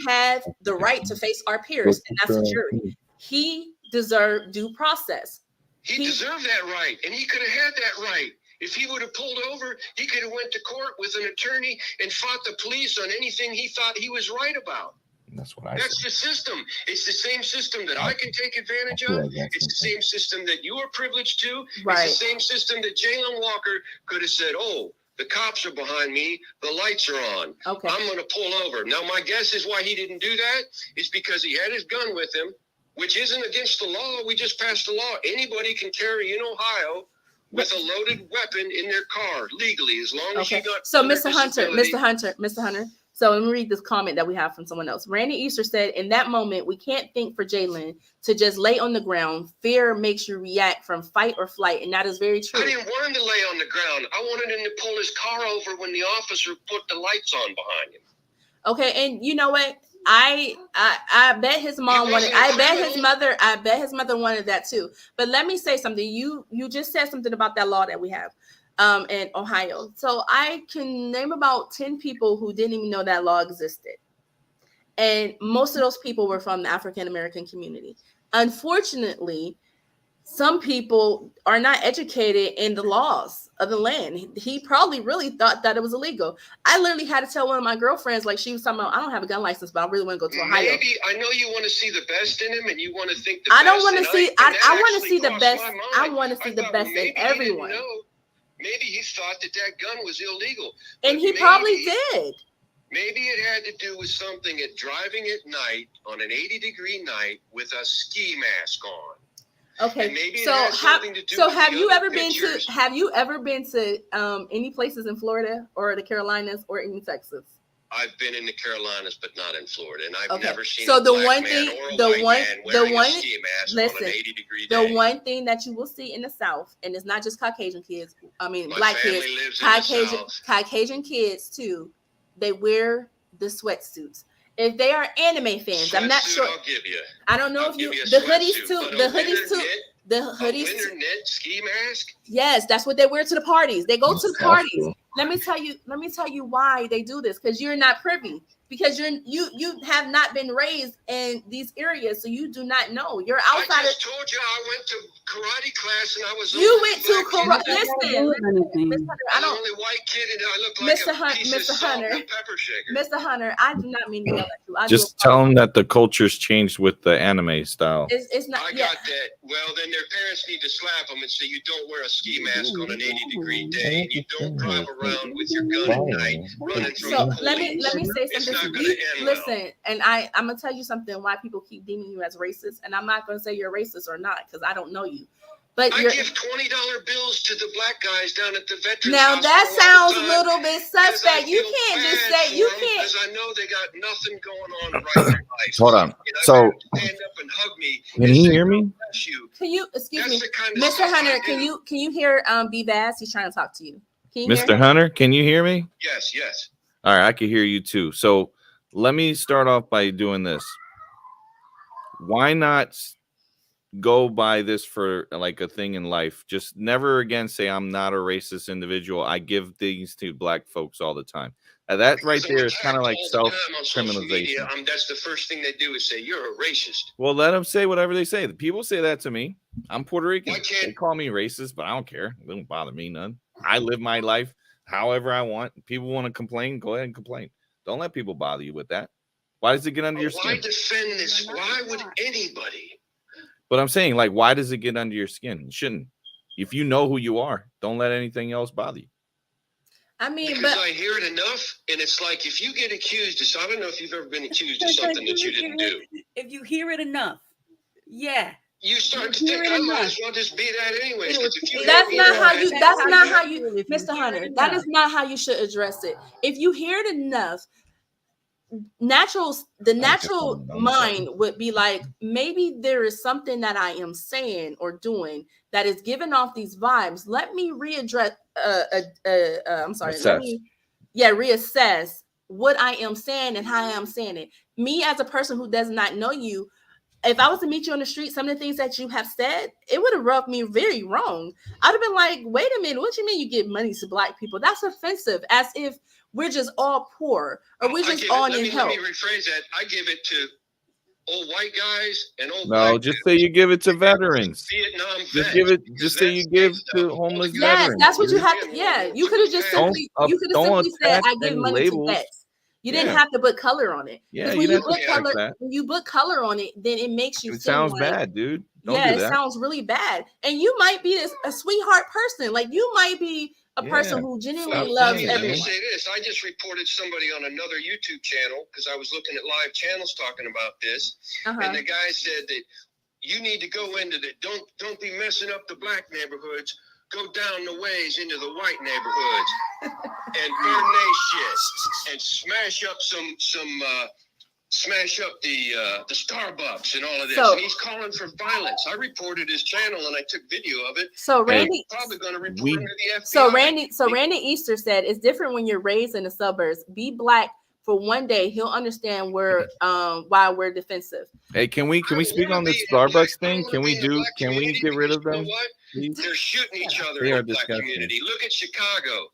have the right to face our peers, and that's a jury. He deserved due process. He deserved that right, and he could have had that right. If he would have pulled over, he could have went to court with an attorney and fought the police on anything he thought he was right about. That's what I That's the system. It's the same system that I can take advantage of. It's the same system that you are privileged to. Right. It's the same system that Jayland Walker could have said, oh, the cops are behind me. The lights are on. Okay. I'm going to pull over. Now, my guess is why he didn't do that is because he had his gun with him, which isn't against the law. We just passed a law. Anybody can carry in Ohio with a loaded weapon in their car legally, as long as you got. So, Mr. Hunter. So let me read this comment that we have from someone else. Randy Easter said, in that moment, we can't think for Jayland to just lay on the ground. Fear makes you react from fight or flight. And that is very true. I didn't want him to lay on the ground. I wanted him to pull his car over when the officer put the lights on behind him. Okay. And you know what? I bet his mom wanted. I bet his mother wanted that too. But let me say something. You just said something about that law that we have in Ohio. So I can name about 10 people who didn't even know that law existed. And most of those people were from the African American community. Unfortunately, some people are not educated in the laws of the land. He probably really thought that it was illegal. I literally had to tell one of my girlfriends, like she was talking about, I don't have a gun license, but I really want to go to Ohio. Maybe I know you want to see the best in him, and you want to think the I best. don't want to see. I want to see the best. I want to see the best in everyone. Maybe he thought that gun was illegal, and he probably did. Maybe it had to do with something at driving at night on an 80-degree night with a ski mask on. Okay, so have you ever been to any places in Florida or the Carolinas or in Texas? I've been in the Carolinas, but not in Florida, and I've never seen so a black man or a white man wearing a ski mask on an 80-degree day. The one thing that you will see in the South, and it's not just Caucasian kids. I mean, My black family kids, lives in the South. Caucasian kids too. They wear the sweatsuits. If they are anime fans, I'm not sure. I'll give you. I don't know I'll if you give the a hoodies sweatsuit, too. but The a hoodies too. knit- The A hoodies winter too. knit ski mask? Yes, that's what they wear to the parties. They go to the parties. Let me tell you why they do this, because you're not privy. Because you have not been raised in these areas, so you do not know. You're outside. I just told you I went to karate class and I was. You went to karate. Listen, I'm the only white kid and I look like a piece of salt and pepper shaker. Mr. Hunter, I do not mean to yell at you. Just tell them that the culture's changed with the anime style. It's not. I got that. Well, then their parents need to slap them and say you don't wear a ski mask on an 80-degree day and you don't drive around with your gun at night running through the police. let me say something. Listen, and I'm gonna tell you something. Why people keep deeming you as racist, and I'm not gonna say you're racist or not because I don't know you. But I give $20 bills to the black guys down at the veterans. Now that sounds a little bit suspect. You can't just say you can't. Because I know they got nothing going on right in their life. Hold on. So stand up and hug me. Can you hear me? Can you excuse me, Mr. Hunter? Can you hear B-Bass? He's trying to talk to you. Mr. Hunter, can you hear me? Yes. All right, I can hear you too. So let me start off by doing this. Why not go by this for like a thing in life? Just never again say I'm not a racist individual. I give things to black folks all the time. That right there is kind of like self-criminalization. That's the first thing they do is say you're a racist. Well, let them say whatever they say. The people say that to me. I'm Puerto Rican. They call me racist, but I don't care. It don't bother me none. I live my life however I want. People want to complain, go ahead and complain. Don't let people bother you with that. Why does it get under your skin? Why defend this? Why would anybody? But I'm saying, like, why does it get under your skin? It shouldn't. If you know who you are, don't let anything else bother you. I mean, because I hear it enough, and it's like if you get accused of, I don't know if you've ever been accused of something that you didn't do. If you hear it enough, yeah. You start to think I might as well just be that anyways. That's not how you, Mr. Hunter. That is not how you should address it. If you hear it enough, the natural mind would be like, maybe there is something that I am saying or doing that is giving off these vibes. Let me readdress. Reassess what I am saying and how I am saying it. Me as a person who does not know you, if I was to meet you on the street, some of the things that you have said, it would have rubbed me very wrong. I'd have been like, wait a minute, what do you mean you give money to black people? That's offensive, as if we're just all poor or we're just all in help. Let me rephrase that. I give it to old white guys and old No, just say you give it to veterans. Vietnam just give it. Just say you give to homeless veterans. Yes, that's what you have to. Yeah, you could have just simply. You could have simply said, "I give money to vets." You didn't have to put color on it. Yeah, when you put color on it, then it makes you. It sounds bad, dude. It sounds really bad. And you might be a sweetheart person. Like you might be a person who genuinely loves everyone. Let me say this. I just reported somebody on another YouTube channel because I was looking at live channels talking about this. And the guy said that you need to go into the don't be messing up the black neighborhoods. Go down the ways into the white neighborhoods and burn they shit and smash up smash up the Starbucks and all of this. And he's calling for violence. I reported his channel and I took video of it. So Randy probably going to report him to the FBI. So Randy Easter said it's different when you're raised in the suburbs. Be black for one day, he'll understand why we're defensive. Hey, can we speak on this Starbucks thing? Can we get rid of them? They're shooting each other They in are the black disgusting. community. Look at Chicago.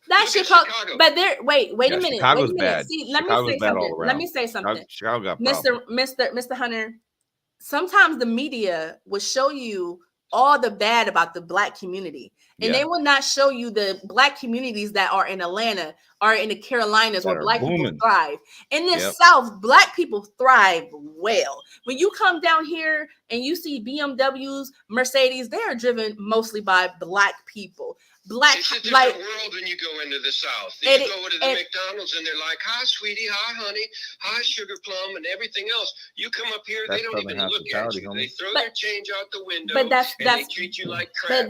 That's Look at Chicago. But there, wait Yeah, a minute. Chicago's Wait a minute. bad. See, let Chicago's me say bad all something. Let around. me say something. Chicago got problems. Mr. Hunter, sometimes the media will show you all the bad about the black community, and they will not show you the black communities that are in Atlanta or in the Carolinas where black people thrive. In the South, black people thrive well. When you come down here and you see BMWs, Mercedes, they are driven mostly by black people. It's a different world when you go into the South. You go to the McDonald's and they're like, "Hi, sweetie. Hi, honey. Hi, sugar plum," and everything else. You come up here, they don't even look at you. They throw their change out the window, and they treat you like crap. But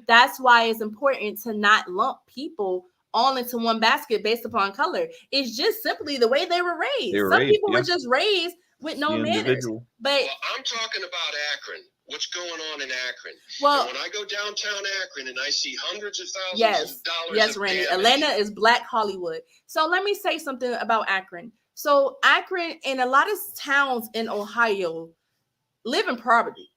that's why it's important to not lump people all into one basket based upon color. It's just simply the way they were raised. Some people were just raised with no manners. But I'm talking about Akron. What's going on in Akron? Well, and when I go downtown Akron and I see hundreds of thousands of dollars. Yes, Randy. Atlanta is Black Hollywood. So let me say something about Akron. So Akron and a lot of towns in Ohio live in poverty.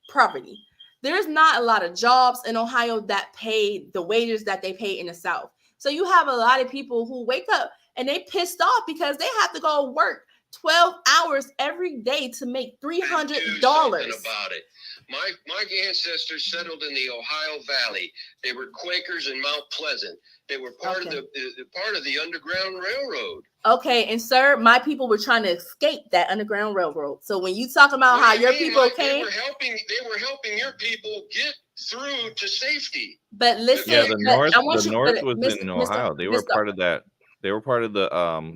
There's not a lot of jobs in Ohio that pay the wages that they pay in the South. So you have a lot of people who wake up and they pissed off because they have to go work 12 hours every day to make $300. About it. My ancestors settled in the Ohio Valley. They were Quakers in Mount Pleasant. They were part of the Underground Railroad. Okay, and sir, my people were trying to escape that Underground Railroad. So when you talk about how your people came, they were helping your people get through to safety. But listen, the North was in Ohio. They were part of that. They were part of the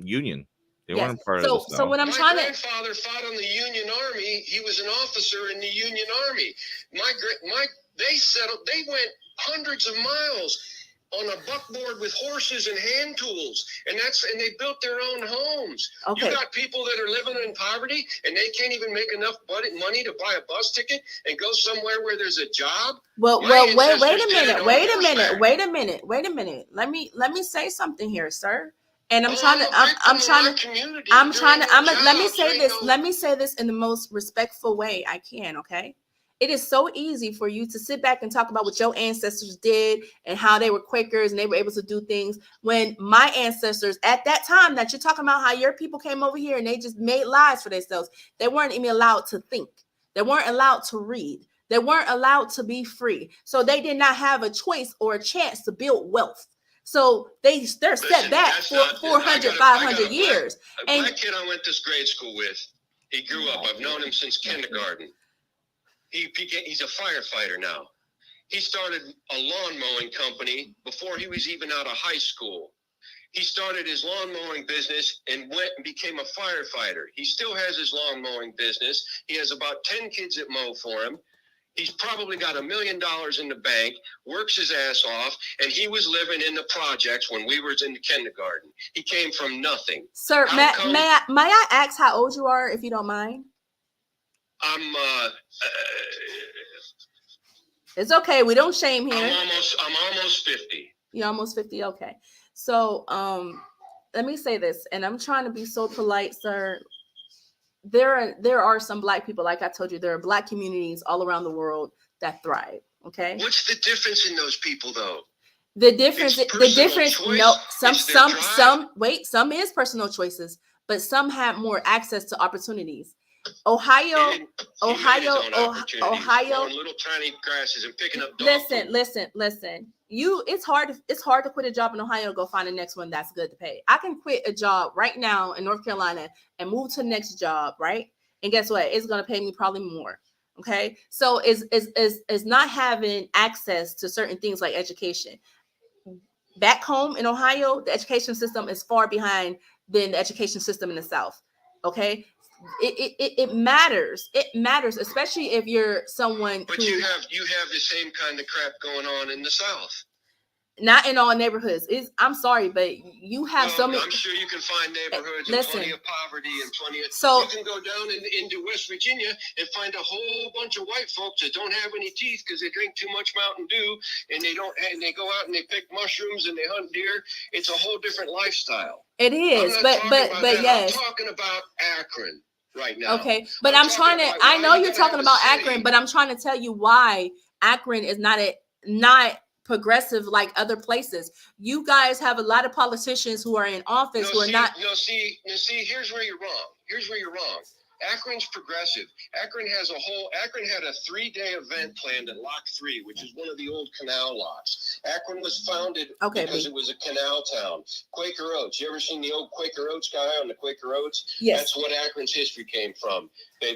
Union. They weren't part of the South. So when my grandfather fought on the Union Army. He was an officer in the Union Army. They went hundreds of miles on a buckboard with horses and hand tools, and they built their own homes. Okay. You got people that are living in poverty and they can't even make enough money to buy a bus ticket and go somewhere where there's a job. Wait a minute. Let me say something here, sir. And let me say this in the most respectful way I can, okay? It is so easy for you to sit back and talk about what your ancestors did and how they were Quakers and they were able to do things, when my ancestors at that time that you're talking about, how your people came over here and they just made lives for themselves. They weren't even allowed to think. They weren't allowed to read. They weren't allowed to be free. So they did not have a choice or a chance to build wealth. So they're set back for 400, 500 years. A black kid I went to grade school with, he grew up. I've known him since kindergarten. He's a firefighter now. He started a lawn mowing company before he was even out of high school. He started his lawn mowing business and went and became a firefighter. He still has his lawn mowing business. He has about 10 kids that mow for him. He's probably got $1 million in the bank, works his ass off, and he was living in the projects when we were in the kindergarten. He came from nothing. Sir, may I ask how old you are, if you don't mind? It's okay. We don't shame here. I'm almost 50. You're almost 50. Okay. So, let me say this, and I'm trying to be so polite, sir. There are some black people, like I told you, there are black communities all around the world that thrive. Okay. What's the difference in those people, though? Some is personal choices, but some have more access to opportunities. Ohio. Little tiny grasses and picking up dogs. Listen. It's hard to quit a job in Ohio and go find the next one that's good to pay. I can quit a job right now in North Carolina and move to the next job, right? And guess what? It's gonna pay me probably more. Okay. So is not having access to certain things like education. Back home in Ohio, the education system is far behind than the education system in the South. Okay. It matters. It matters, especially if you're someone. But you have the same kind of crap going on in the South. not in all neighborhoods. I'm sorry, but you have so many. I'm sure you can find neighborhoods with plenty of poverty and plenty of. So you can go down into West Virginia and find a whole bunch of white folks that don't have any teeth because they drink too much Mountain Dew, and they go out and they pick mushrooms and they hunt deer. It's a whole different lifestyle. It is, but yes. I'm talking about Akron right now. Okay, but I'm trying to. I know you're talking about Akron, but I'm trying to tell you why Akron is not progressive like other places. You guys have a lot of politicians who are in office who are not. See, here's where you're wrong. Akron's progressive. Akron had a 3-day event planned at Lock 3, which is one of the old canal locks. Akron was founded because it was a canal town. Quaker Oats. You ever seen the old Quaker Oats guy on the Quaker Oats? Yes. That's what Akron's history came from.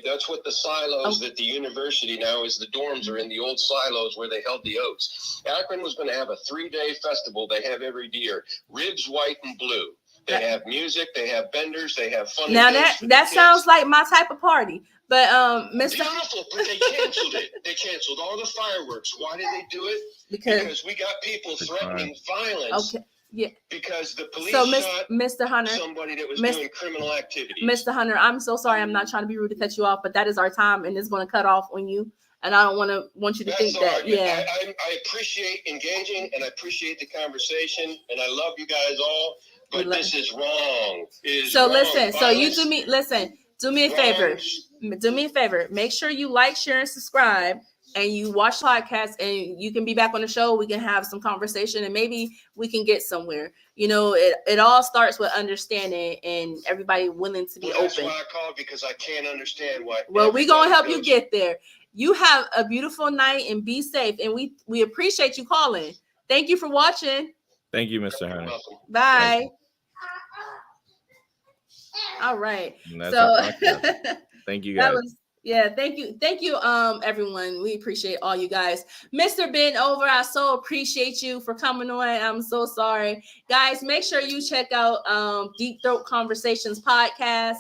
That's what the silos that the university now is. The dorms are in the old silos where they held the oats. Akron was going to have a 3-day festival they have every year. Ribs, white, and blue. They have music, they have vendors, they have fun. Now that sounds like my type of party. But Mr. Beautiful, but they canceled it. They canceled all the fireworks. Why did they do it? Because we got people threatening violence. Okay. Yeah. Because the police shot Mr. Hunter, somebody that was doing criminal activity. Mr. Hunter, I'm so sorry. I'm not trying to be rude to cut you off, but that is our time, and it's going to cut off on you. And I don't want you to think that. Yeah. I appreciate engaging, and I appreciate the conversation, and I love you guys all. But this is wrong. Listen. So you do me a favor. Do me a favor. Make sure you like, share, and subscribe, and you watch podcasts, and you can be back on the show. We can have some conversation, and maybe we can get somewhere. It all starts with understanding and everybody willing to be open. That's why I called, because I can't understand why. Well, we're gonna help you get there. You have a beautiful night and be safe. And we appreciate you calling. Thank you for watching. Thank you, Mr. Hunter. Bye. All right. Thank you guys. Thank you everyone. We appreciate all you guys. Mr. Ben Over, I so appreciate you for coming on. I'm so sorry, guys. Make sure you check out Deep Throat Conversations podcast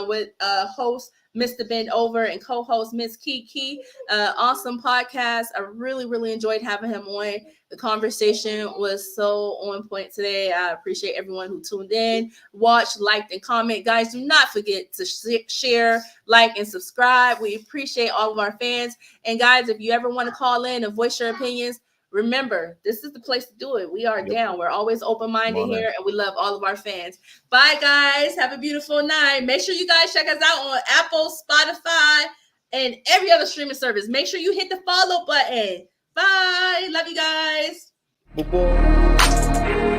with host Mr. Ben Over and co-host Miss Kiki. Awesome podcast. I really enjoyed having him on. The conversation was so on point today. I appreciate everyone who tuned in, watched, liked, and comment. Guys, do not forget to share, like, and subscribe. We appreciate all of our fans. And guys, if you ever want to call in and voice your opinions, remember, this is the place to do it. We are down. We're always open-minded here, and we love all of our fans. Bye, guys. Have a beautiful night. Make sure you guys check us out on Apple, Spotify, and every other streaming service. Make sure you hit the follow button. Bye. Love you guys. Bye-bye.